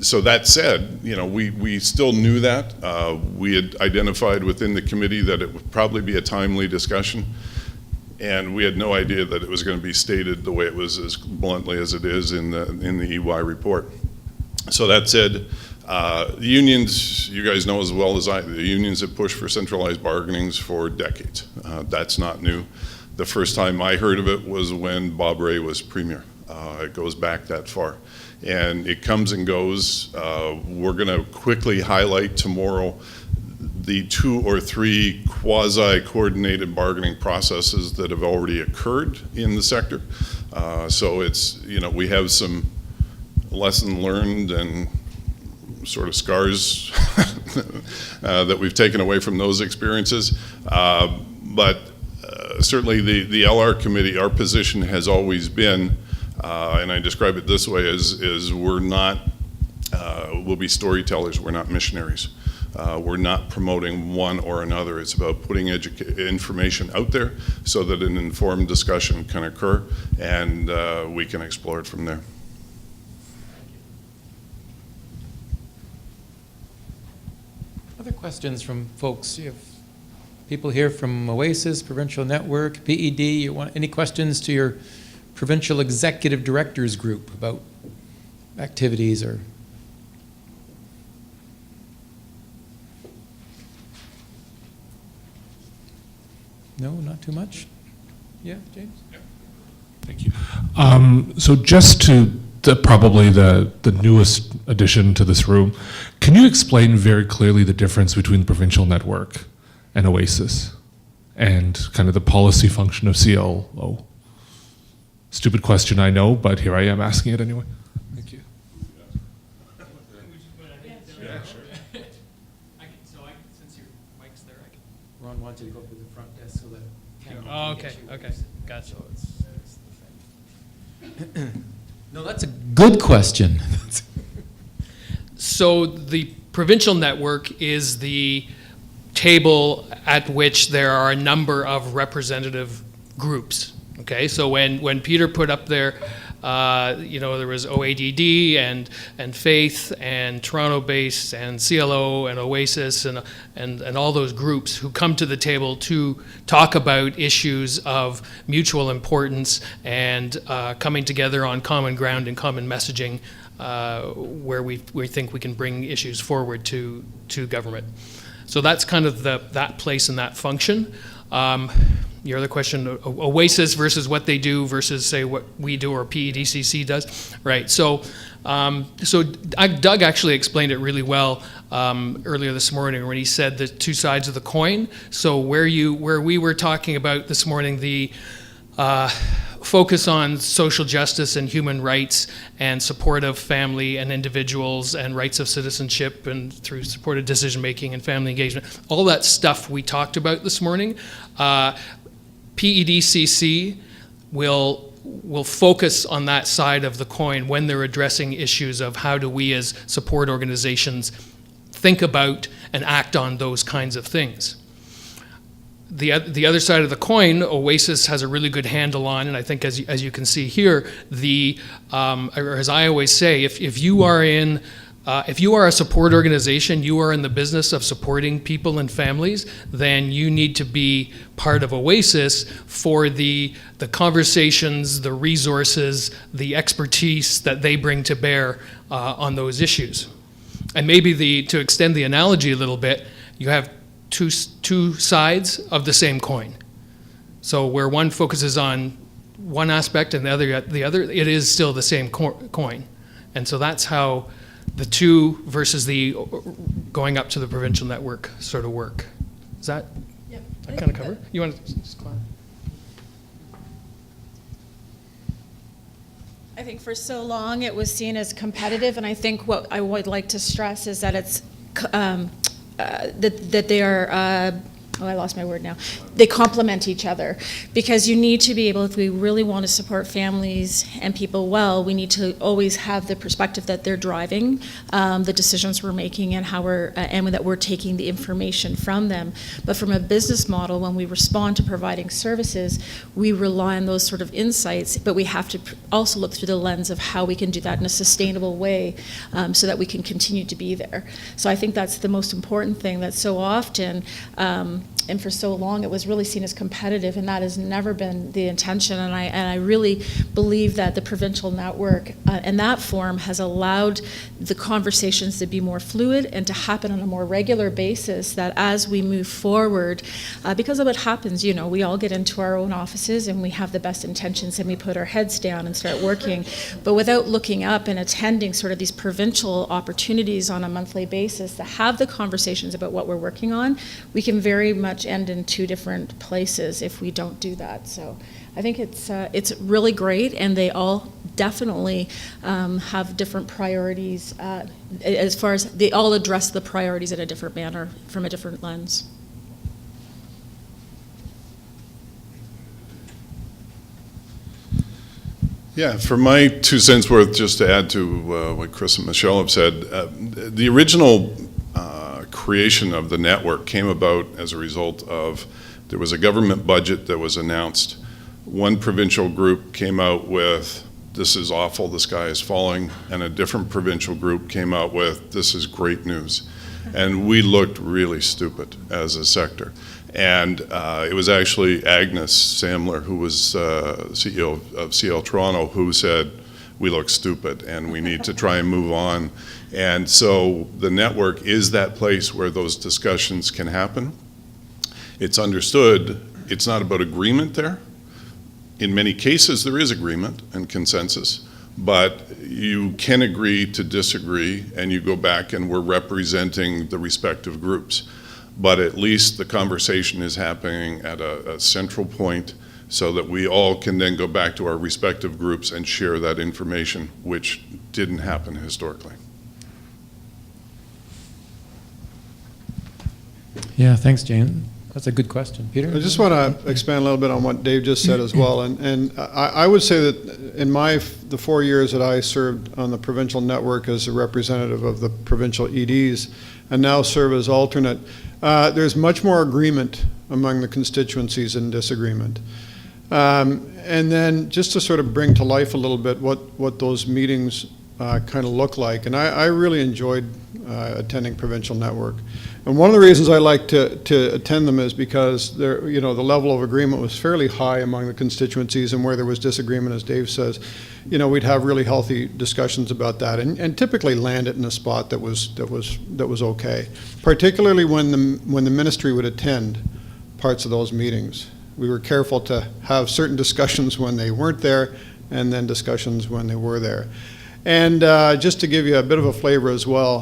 so that said, we still knew that. We had identified within the committee that it would probably be a timely discussion. And we had no idea that it was going to be stated the way it was, as bluntly as it is in the EY report. So that said, the unions, you guys know as well as I, the unions have pushed for centralized bargainings for decades. That's not new. The first time I heard of it was when Bob Rae was premier. It goes back that far. And it comes and goes. We're going to quickly highlight tomorrow the 2 or 3 quasi-coordinated bargaining processes that have already occurred in the sector. So it's, we have some lesson learned and sort of scars that we've taken away from those experiences. But certainly the LR committee, our position has always been, and I describe it this way, is we're not, we'll be storytellers, we're not missionaries. We're not promoting one or another. It's about putting information out there so that an informed discussion can occur, and we can explore it from there. Other questions from folks? You have people here from OASIS, Provincial Network, PED. You want any questions to your Provincial Executive Directors Group about activities or? No, not too much? Yeah, James? Yeah. Thank you. So just probably the newest addition to this room, can you explain very clearly the difference between the provincial network and OASIS and kind of the policy function of CLO? Stupid question, I know, but here I am asking it anyway. Thank you. Yeah, sure. Since your mic's there, Ron wants you to go to the front desk so that. Oh, okay, gotcha. No, that's a good question. So the provincial network is the table at which there are a number of representative groups. Okay, so when Peter put up there, there was OADD and Faith and Toronto Base and CLO and OASIS and all those groups who come to the table to talk about issues of mutual importance and coming together on common ground and common messaging where we think we can bring issues forward to government. So that's kind of that place and that function. Your other question, OASIS versus what they do versus, say, what we do or PEDCC does. Right, so Doug actually explained it really well earlier this morning when he said the two sides of the coin. So where we were talking about this morning, the focus on social justice and human rights and support of family and individuals and rights of citizenship and through supported decision making and family engagement, all that stuff we talked about this morning. PEDCC will focus on that side of the coin when they're addressing issues of how do we as support organizations think about and act on those kinds of things. The other side of the coin, OASIS has a really good handle on, and I think as you can see here, or as I always say, if you are in If you are a support organization, you are in the business of supporting people and families, then you need to be part of Oasis for the conversations, the resources, the expertise that they bring to bear on those issues. And maybe to extend the analogy a little bit, you have two sides of the same coin. So where one focuses on one aspect and the other, it is still the same coin. And so that's how the two versus the going up to the provincial network sort of work. Is that kind of cover? You want to just go on? I think for so long it was seen as competitive, and I think what I would like to stress is that it's that they are. I lost my word now. They complement each other, because you need to be able, if we really want to support families and people well, we need to always have the perspective that they're driving the decisions we're making and how and that we're taking the information from them. But from a business model, when we respond to providing services, we rely on those sort of insights, but we have to also look through the lens of how we can do that in a sustainable way so that we can continue to be there. So I think that's the most important thing, that so often and for so long it was really seen as competitive, and that has never been the intention. And I really believe that the provincial network in that form has allowed the conversations to be more fluid and to happen on a more regular basis, that as we move forward, because of what happens, we all get into our own offices and we have the best intentions and we put our heads down and start working, but without looking up and attending sort of these provincial opportunities on a monthly basis to have the conversations about what we're working on, we can very much end in two different places if we don't do that. So I think it's really great, and they all definitely have different priorities as far as they all address the priorities in a different manner from a different lens. Yeah, for my 2 cents worth, just to add to what Chris and Michelle have said, the original creation of the network came about as a result of, there was a government budget that was announced. One provincial group came out with, this is awful, the sky is falling, and a different provincial group came out with, this is great news. And we looked really stupid as a sector. And it was actually Agnes Samler, who was CEO of CL Toronto, who said, we look stupid and we need to try and move on. And so the network is that place where those discussions can happen. It's understood, it's not about agreement there. In many cases, there is agreement and consensus, but you can agree to disagree, and you go back and we're representing the respective groups. But at least the conversation is happening at a central point, so that we all can then go back to our respective groups and share that information, which didn't happen historically. Yeah, thanks, Jane. That's a good question. Peter? I just want to expand a little bit on what Dave just said as well. And I would say that in the 4 years that I served on the provincial network as a representative of the provincial EDs and now serve as alternate, there's much more agreement among the constituencies than disagreement. And then just to sort of bring to life a little bit what those meetings kind of look like. And I really enjoyed attending provincial network. And one of the reasons I like to attend them is because the level of agreement was fairly high among the constituencies, and where there was disagreement, as Dave says, we'd have really healthy discussions about that, and typically land it in a spot that was okay. Particularly when the ministry would attend parts of those meetings. We were careful to have certain discussions when they weren't there, and then discussions when they were there. And just to give you a bit of a flavor as well,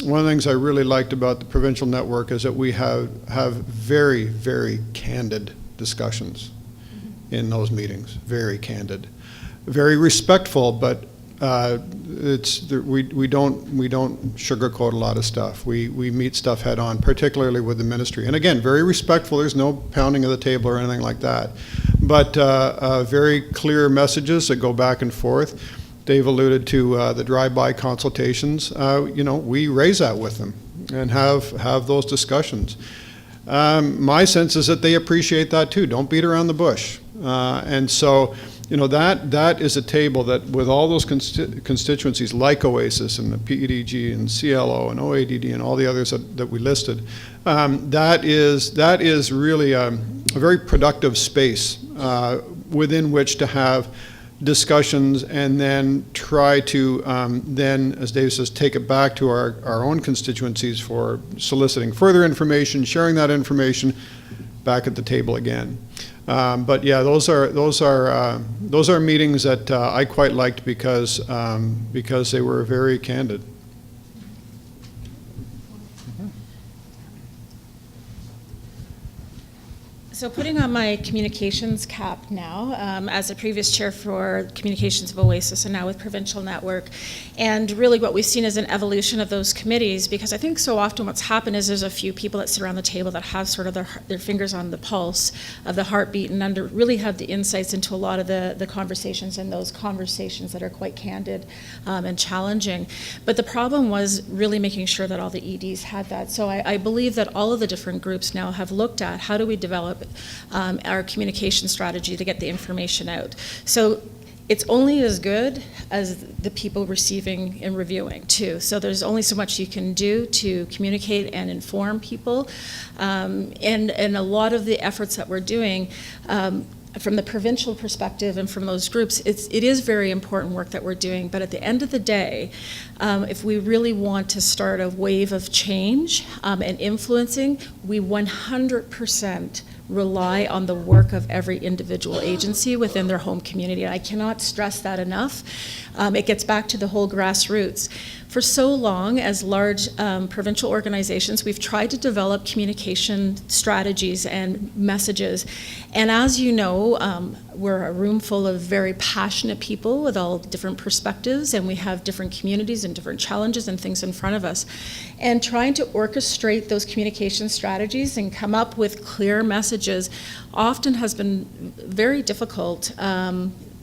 one of the things I really liked about the provincial network is that we have very, very candid discussions in those meetings. Very candid, very respectful, but we don't sugarcoat a lot of stuff. We meet stuff head on, particularly with the ministry. And again, very respectful. There's no pounding of the table or anything like that, but very clear messages that go back and forth. Dave alluded to the drive-by consultations. We raise that with them and have those discussions. My sense is that they appreciate that too. Don't beat around the bush. And so that is a table that, with all those constituencies like OASIS and the PEDG and CLO and OADD and all the others that we listed, that is really a very productive space within which to have discussions and then try to then, as Dave says, take it back to our own constituencies for soliciting further information, sharing that information back at the table again. But yeah, those are meetings that I quite liked because they were very candid. So putting on my communications cap now, as a previous chair for communications of OASIS and now with Provincial Network, and really what we've seen is an evolution of those committees, because I think so often what's happened is there's a few people that sit around the table that have sort of their fingers on the pulse of the heartbeat and really have the insights into a lot of the conversations, and those conversations that are quite candid and challenging. But the problem was really making sure that all the EDs had that. So I believe that all of the different groups now have looked at how do we develop our communication strategy to get the information out. So it's only as good as the people receiving and reviewing too. So there's only so much you can do to communicate and inform people. And a lot of the efforts that we're doing from the provincial perspective and from those groups, it is very important work that we're doing, but at the end of the day, if we really want to start a wave of change and influencing, we 100% rely on the work of every individual agency within their home community. I cannot stress that enough. It gets back to the whole grassroots. For so long, as large provincial organizations, we've tried to develop communication strategies and messages. And as you know, we're a room full of very passionate people with all different perspectives, and we have different communities and different challenges and things in front of us. And trying to orchestrate those communication strategies and come up with clear messages often has been very difficult.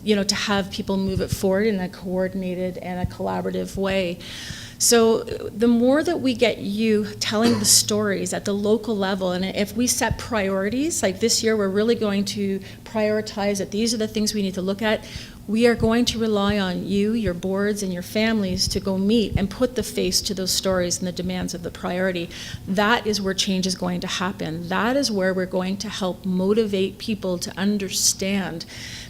To have people move it forward in a coordinated and a collaborative way. So the more that we get you telling the stories at the local level, and if we set priorities, like this year we're really going to prioritize that these are the things we need to look at, we are going to rely on you, your boards, and your families to go meet and put the face to those stories and the demands of the priority. That is where change is going to happen. That is where we're going to help motivate people to understand,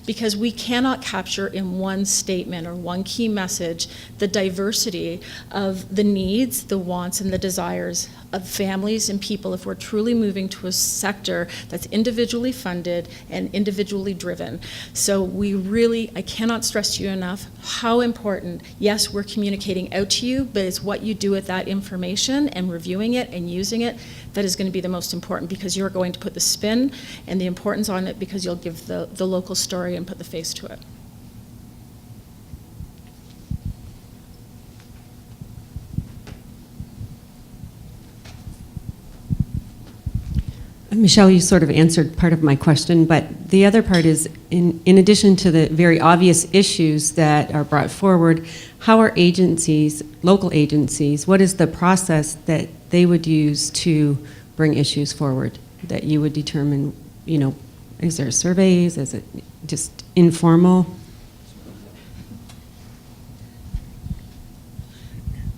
because we cannot capture in one statement or one key message the diversity of the needs, the wants, and the desires of families and people if we're truly moving to a sector that's individually funded and individually driven. So I cannot stress to you enough how important, yes, we're communicating out to you, but it's what you do with that information and reviewing it and using it that is going to be the most important, because you're going to put the spin and the importance on it, because you'll give the local story and put the face to it. Michelle, you sort of answered part of my question, but the other part is, in addition to the very obvious issues that are brought forward, how are agencies, local agencies, what is the process that they would use to bring issues forward that you would determine, is there surveys, is it just informal?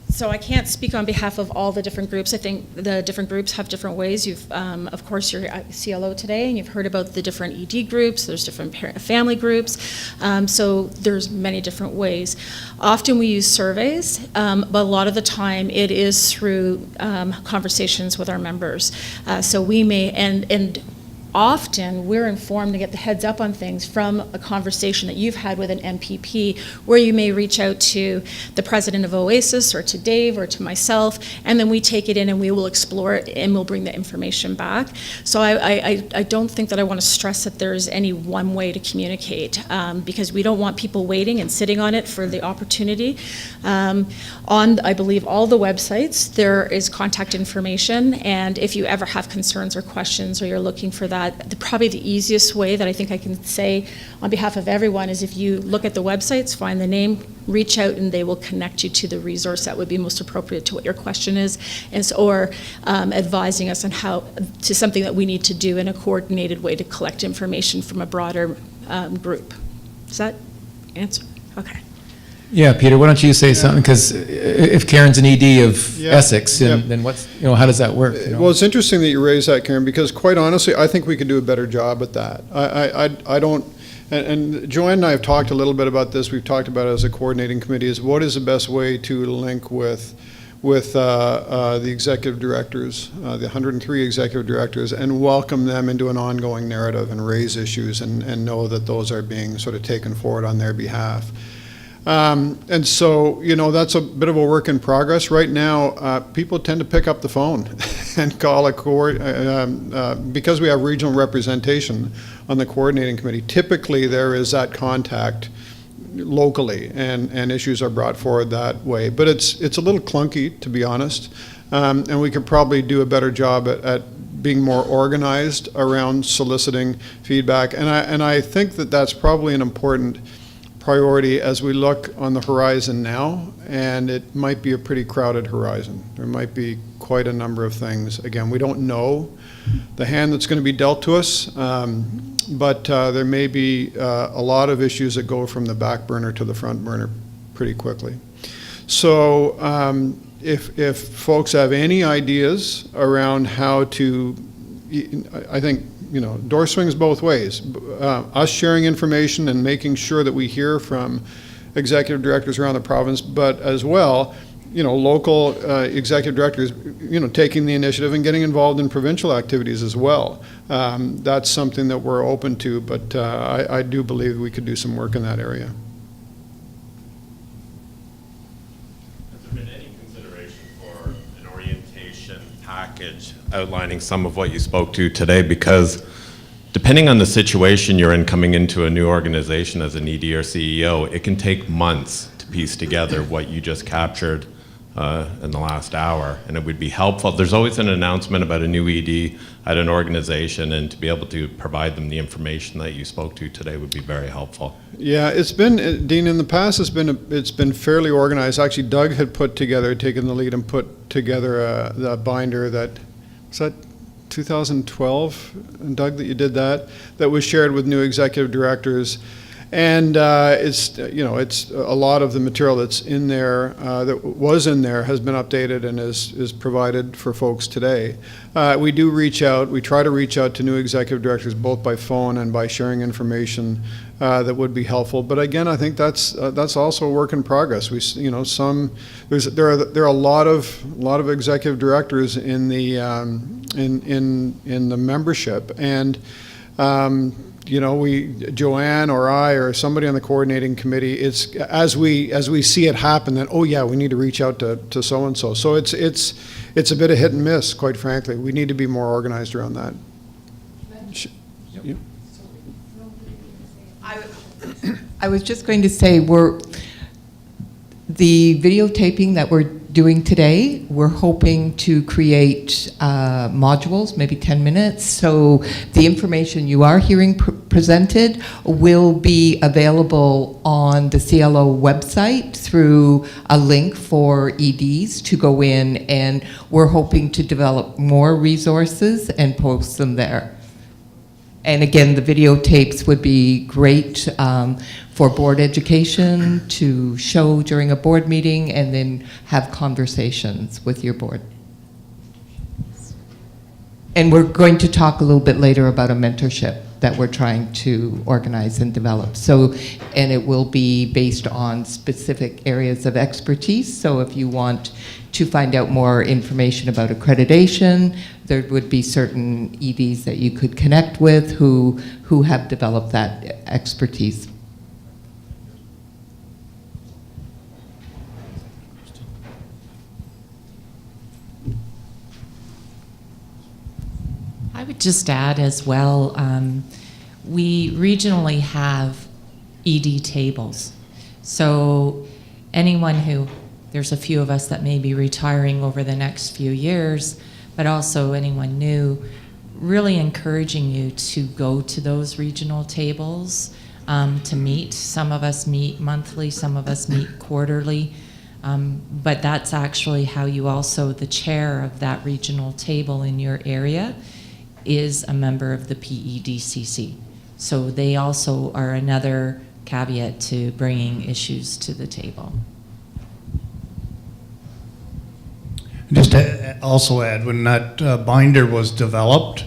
So I can't speak on behalf of all the different groups. I think the different groups have different ways. You've, of course, you're at CLO today, and you've heard about the different ED groups. There's different family groups. So there's many different ways. Often we use surveys, but a lot of the time it is through conversations with our members. So we may, and often we're informed to get the heads up on things from a conversation that you've had with an MPP, where you may reach out to the president of OASIS or to Dave or to myself, and then we take it in and we will explore it and we'll bring the information back. So I don't think that I want to stress that there's any one way to communicate, because we don't want people waiting and sitting on it for the opportunity. On, I believe, all the websites, there is contact information, and if you ever have concerns or questions or you're looking for that, probably the easiest way that I think I can say on behalf of everyone is if you look at the websites, find the name, reach out, and they will connect you to the resource that would be most appropriate to what your question is, or advising us on how to something that we need to do in a coordinated way to collect information from a broader group. Does that answer? Okay. Yeah, Peter, why don't you say something? Because if Karen's an ED of Yeah. Essex, Yeah. then what's, how does that work? Well, it's interesting that you raise that, Karen, because quite honestly, I think we could do a better job at that. I don't, and Joanne and I have talked a little bit about this. We've talked about it as a coordinating committee, is what is the best way to link with the executive directors, the 103 executive directors, and welcome them into an ongoing narrative and raise issues and know that those are being sort of taken forward on their behalf. And so, that's a bit of a work in progress. Right now, people tend to pick up the phone and call because we have regional representation on the coordinating committee. Typically, there is that contact locally, and issues are brought forward that way. But it's a little clunky, to be honest, and we could probably do a better job at being more organized around soliciting feedback. And I think that that's probably an important priority as we look on the horizon now, and it might be a pretty crowded horizon. There might be quite a number of things. Again, we don't know the hand that's going to be dealt to us, but there may be a lot of issues that go from the back burner to the front burner pretty quickly. So if folks have any ideas around how to, I think, door swings both ways. Us sharing information and making sure that we hear from executive directors around the province, but as well, local executive directors, taking the initiative and getting involved in provincial activities as well. That's something that we're open to, but I do believe we could do some work in that area. Has there been any consideration for an orientation package outlining some of what you spoke to today? Because depending on the situation you're in coming into a new organization as an ED or CEO, it can take months to piece together what you just captured in the last hour, and it would be helpful. There's always an announcement about a new ED at an organization, and to be able to provide them the information that you spoke to today would be very helpful. Yeah, it's been, Dean, in the past it's been fairly organized. Actually, Doug had taken the lead and put together the binder was that 2012, Doug, that you did that was shared with new executive directors. And it's a lot of the material that's in there, that was in there, has been updated and is provided for folks today. We do reach out. We try to reach out to new executive directors both by phone and by sharing information that would be helpful. But again, I think that's also a work in progress. There are a lot of executive directors in the in the membership, and Joanne or I or somebody on the coordinating committee, it's as we see it happen, then, oh yeah, we need to reach out to so-and-so. So it's a bit of hit and miss, quite frankly. We need to be more organized around that. I was just going to say, the videotaping that we're doing today, we're hoping to create modules, maybe 10 minutes, so the information you are hearing presented will be available on the CLO website through a link for EDs to go in, and we're hoping to develop more resources and post them there. And again, the videotapes would be great for board education to show during a board meeting and then have conversations with your board. And we're going to talk a little bit later about a mentorship that we're trying to organize and develop. So, and it will be based on specific areas of expertise. So if you want to find out more information about accreditation, there would be certain EDs that you could connect with who have developed that expertise. I would just add as well, we regionally have ED tables. So anyone there's a few of us that may be retiring over the next few years, but also anyone new, really encouraging you to go to those regional tables to meet. Some of us meet monthly, some of us meet quarterly, but that's actually how you also, the chair of that regional table in your area is a member of the PEDCC. So they also are another caveat to bringing issues to the table. Just to also add, when that binder was developed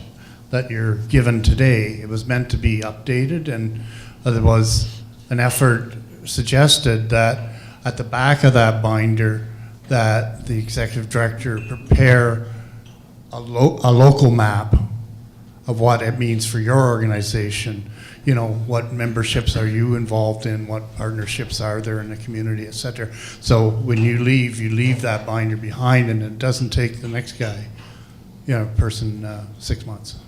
that you're given today, it was meant to be updated, and there was an effort suggested that at the back of that binder that the executive director prepare a local map of what it means for your organization. You know, what memberships are you involved in, what partnerships are there in the community, et cetera. So when you leave that binder behind, and it doesn't take the next guy, person 6 months.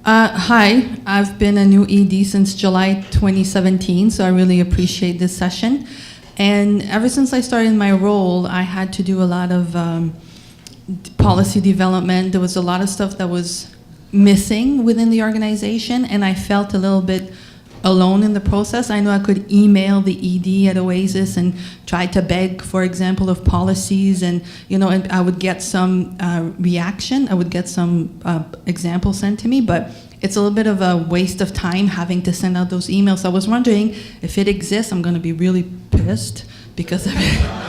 Hi, I've been a new ED since July 2017, so I really appreciate this session. And ever since I started my role, I had to do a lot of policy development. There was a lot of stuff that was missing within the organization, and I felt a little bit alone in the process. I know I could email the ED at Oasis and try to beg, for example, of policies, and and I would get some reaction. I would get some examples sent to me, but it's a little bit of a waste of time having to send out those emails. I was wondering if it exists. I'm going to be really pissed because of it.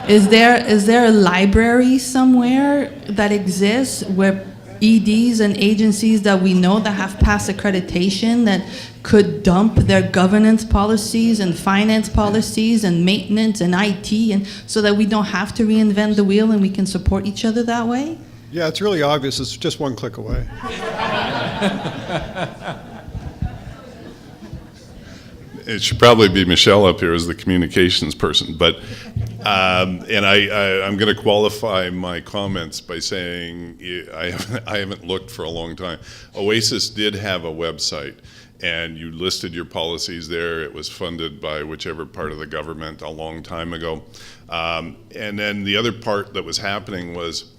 Is there a library somewhere that exists where EDs and agencies that we know that have passed accreditation that could dump their governance policies and finance policies and maintenance and IT, and so that we don't have to reinvent the wheel and we can support each other that way? Yeah, it's really obvious. It's just one click away. It should probably be Michelle up here as the communications person, but and I'm going to qualify my comments by saying I haven't looked for a long time. Oasis did have a website, and you listed your policies there. It was funded by whichever part of the government a long time ago. And then the other part that was happening was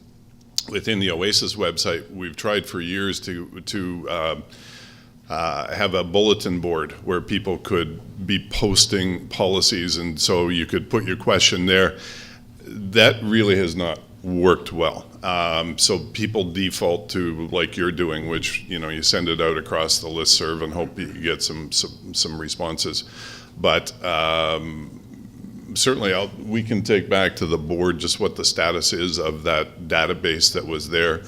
within the Oasis website, we've tried for years to have a bulletin board where people could be posting policies, and so you could put your question there. That really has not worked well. So people default to like you're doing, which you send it out across the listserv and hope you get some responses. But certainly we can take back to the board just what the status is of that database that was there.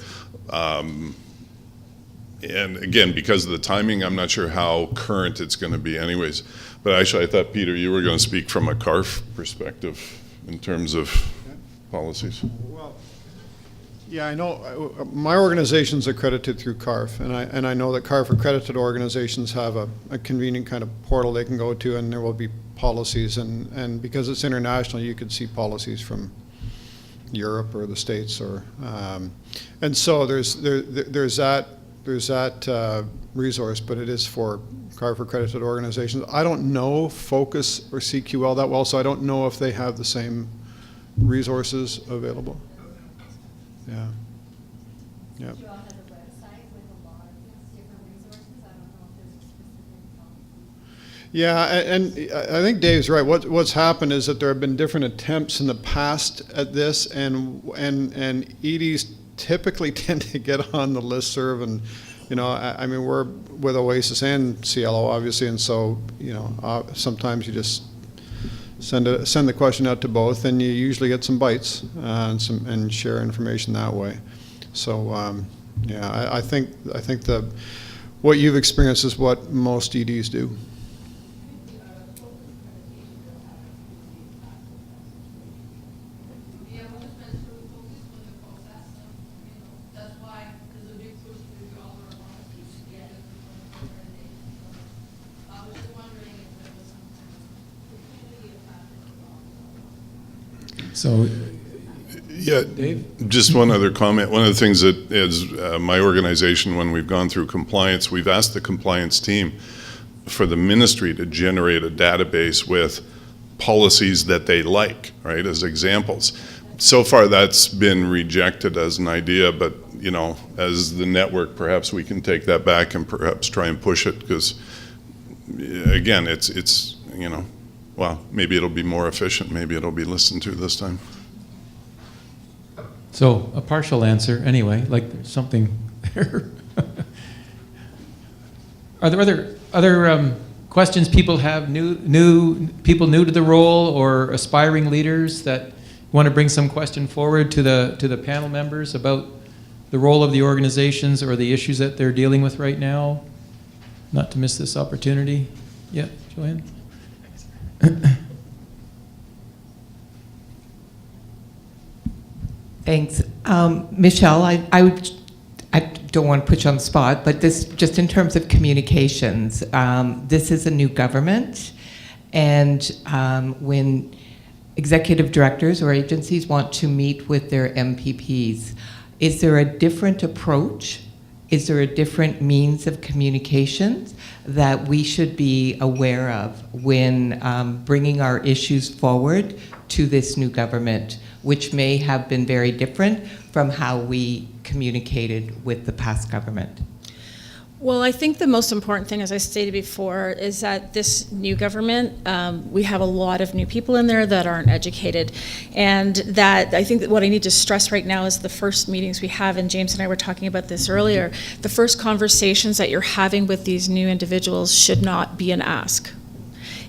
And again, because of the timing, I'm not sure how current it's going to be anyways. But actually, I thought, Peter, you were going to speak from a CARF perspective in terms of policies. Well, yeah, I know my organization's accredited through CARF, and I know that CARF accredited organizations have a convenient kind of portal they can go to, and there will be policies, and because it's international, you could see policies from Europe or the States, or and so there's that resource, but it is for CARF accredited organizations. I don't know Focus or CQL that well, so I don't know if they have the same resources available. Yeah. Yeah. You all have a website with a lot of different resources. I don't know if there's a specific policy. Yeah, and I think Dave's right. What's happened is that there have been different attempts in the past at this, and EDs typically tend to get on the listserv, and I mean, we're with Oasis and CLO obviously, and so sometimes you just send the question out to both, and you usually get some bites and share information that way. So yeah, I think what you've experienced is what most EDs do. So, yeah, Dave? Just one other comment. One of the things that is my organization, when we've gone through compliance, we've asked the compliance team for the ministry to generate a database with policies that they like, right, as examples. So far, that's been rejected as an idea, but as the network, perhaps we can take that back and perhaps try and push it, because again, it's well, maybe it'll be more efficient. Maybe it'll be listened to this time. So a partial answer anyway, like there's something there. Are there other questions people have, new people new to the role or aspiring leaders that want to bring some question forward to the panel members about the role of the organizations or the issues that they're dealing with right now? Not to miss this opportunity. Yeah, Joanne? Thanks. Michelle, I don't want to put you on the spot, but this, just in terms of communications, this is a new government, and when executive directors or agencies want to meet with their MPPs, is there a different approach? Is there a different means of communications that we should be aware of when bringing our issues forward to this new government, which may have been very different from how we communicated with the past government? Well, I think the most important thing, as I stated before, is that this new government, we have a lot of new people in there that aren't educated. And that I think that what I need to stress right now is the first meetings we have, and James and I were talking about this earlier, the first conversations that you're having with these new individuals should not be an ask.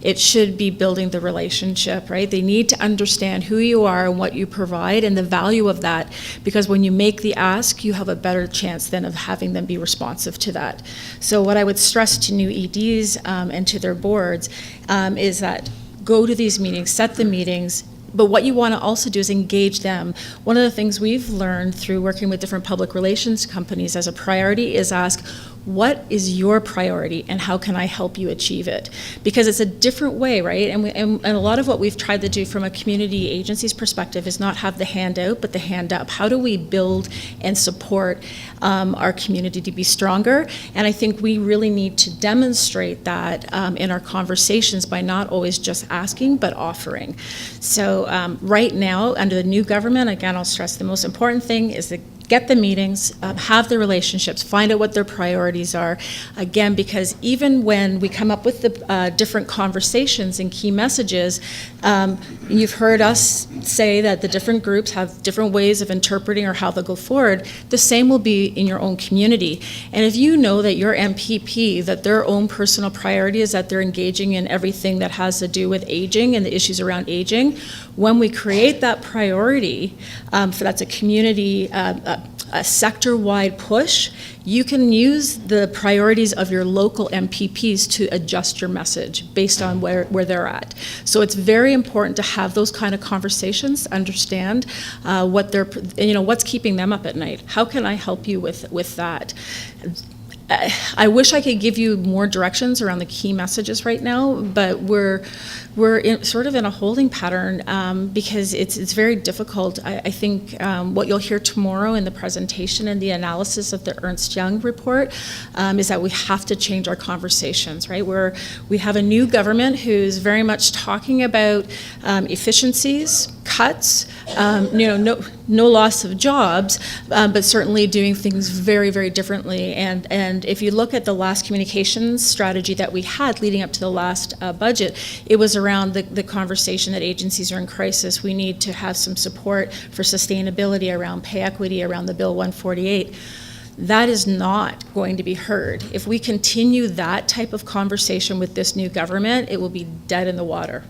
It should be building the relationship, right? They need to understand who you are and what you provide and the value of that, because when you make the ask, you have a better chance then of having them be responsive to that. So what I would stress to new EDs and to their boards is that go to these meetings, set the meetings, but what you want to also do is engage them. One of the things we've learned through working with different public relations companies as a priority is ask, what is your priority and how can I help you achieve it? Because it's a different way, right? And a lot of what we've tried to do from a community agency's perspective is not have the hand out, but the hand up. How do we build and support our community to be stronger? And I think we really need to demonstrate that in our conversations by not always just asking, but offering. So right now, under the new government, again, I'll stress the most important thing is the get the meetings, have the relationships, find out what their priorities are. Again, because even when we come up with the different conversations and key messages, you've heard us say that the different groups have different ways of interpreting or how they'll go forward. The same will be in your own community. And if you know that your MPP, that their own personal priority is that they're engaging in everything that has to do with aging and the issues around aging, when we create that priority, that's a community, a sector-wide push, you can use the priorities of your local MPPs to adjust your message based on where they're at. So it's very important to have those kind of conversations, understand what they're, what's keeping them up at night. How can I help you with that? I wish I could give you more directions around the key messages right now, but we're sort of in a holding pattern because it's very difficult. I think what you'll hear tomorrow in the presentation and the analysis of the Ernst Young report is that we have to change our conversations, right? We have a new government who's very much talking about efficiencies, cuts, no loss of jobs, but certainly doing things very, very differently. And if you look at the last communications strategy that we had leading up to the last budget, it was around the conversation that agencies are in crisis. We need to have some support for sustainability around pay equity, around the Bill 148. That is not going to be heard. If we continue that type of conversation with this new government, it will be dead in the water.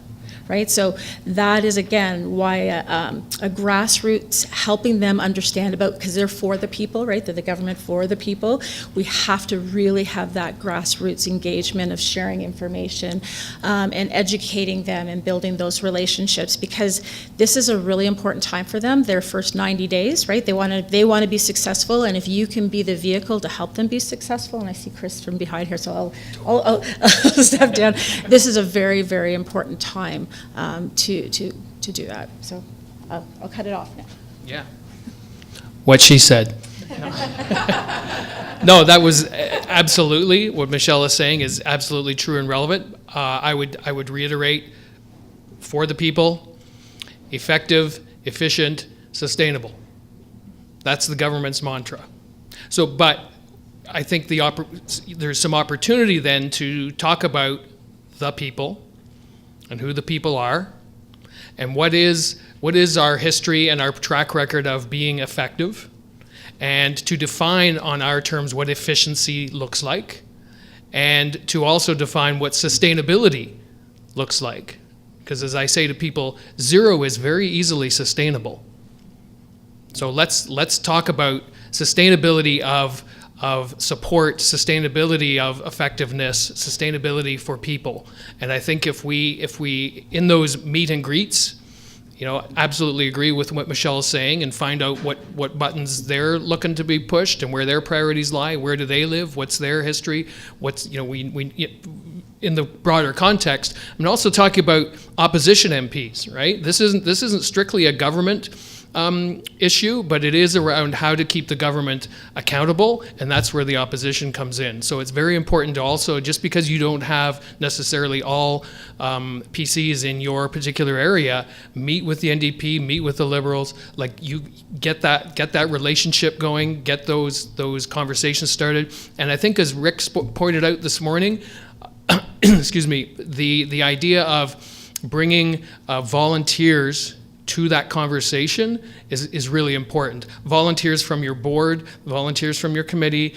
Right? So that is, again, why a grassroots, helping them understand about, because they're for the people, right? They're the government for the people. We have to really have that grassroots engagement of sharing information and educating them and building those relationships, because this is a really important time for them, their first 90 days, right? They want to be successful, and if you can be the vehicle to help them be successful, and I see Chris from behind here, so I'll step down. This is a very, very important time to do that. So I'll cut it off now. Yeah. What she said. No, that was absolutely what Michelle is saying is absolutely true and relevant. I would reiterate, for the people, effective, efficient, sustainable. That's the government's mantra. So, but I think there's some opportunity then to talk about the people and who the people are, and what is our history and our track record of being effective, and to define on our terms what efficiency looks like, and to also define what sustainability looks like. Because as I say to people, zero is very easily sustainable. So let's talk about sustainability of support, sustainability of effectiveness, sustainability for people. And I think if we in those meet and greets, absolutely agree with what Michelle is saying and find out what buttons they're looking to be pushed and where their priorities lie, where do they live, what's their history, what's, we in the broader context. I'm also talking about opposition MPs, right? This isn't strictly a government issue, but it is around how to keep the government accountable, and that's where the opposition comes in. So it's very important to also, just because you don't have necessarily all PCs in your particular area, meet with the NDP, meet with the Liberals, like you get that relationship going, get those conversations started. And I think as Rick pointed out this morning, excuse me, the idea of bringing volunteers to that conversation is really important. Volunteers from your board, volunteers from your committee,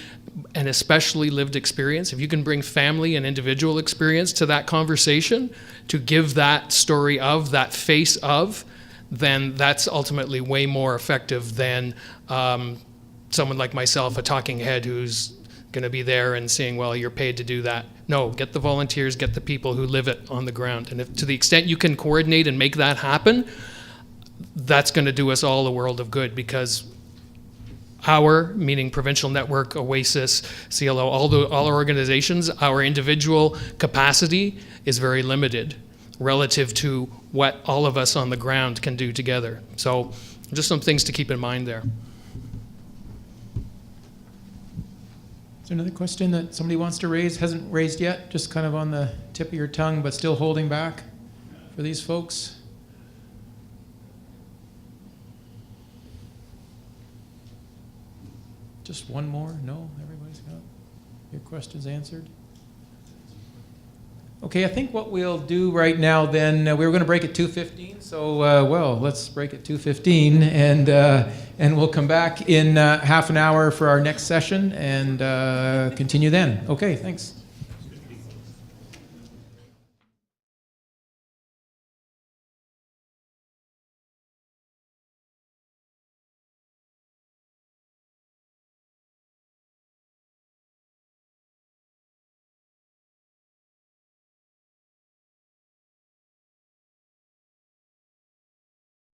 and especially lived experience. If you can bring family and individual experience to that conversation to give that story of, that face of, then that's ultimately way more effective than someone like myself, a talking head who's going to be there and saying, well, you're paid to do that. No, get the volunteers, get the people who live it on the ground. And if to the extent you can coordinate and make that happen, that's going to do us all a world of good, because meaning Provincial Network, Oasis, CLO, all our organizations, our individual capacity is very limited relative to what all of us on the ground can do together. So just some things to keep in mind there. Is there another question that somebody wants to raise, hasn't raised yet, just kind of on the tip of your tongue, but still holding back for these folks? Just one more? No? Everybody's got your questions answered? Okay, I think what we'll do right now then, we were going to break at 2:15, so let's break at 2:15, and we'll come back in half an hour for our next session and continue then. Okay, thanks.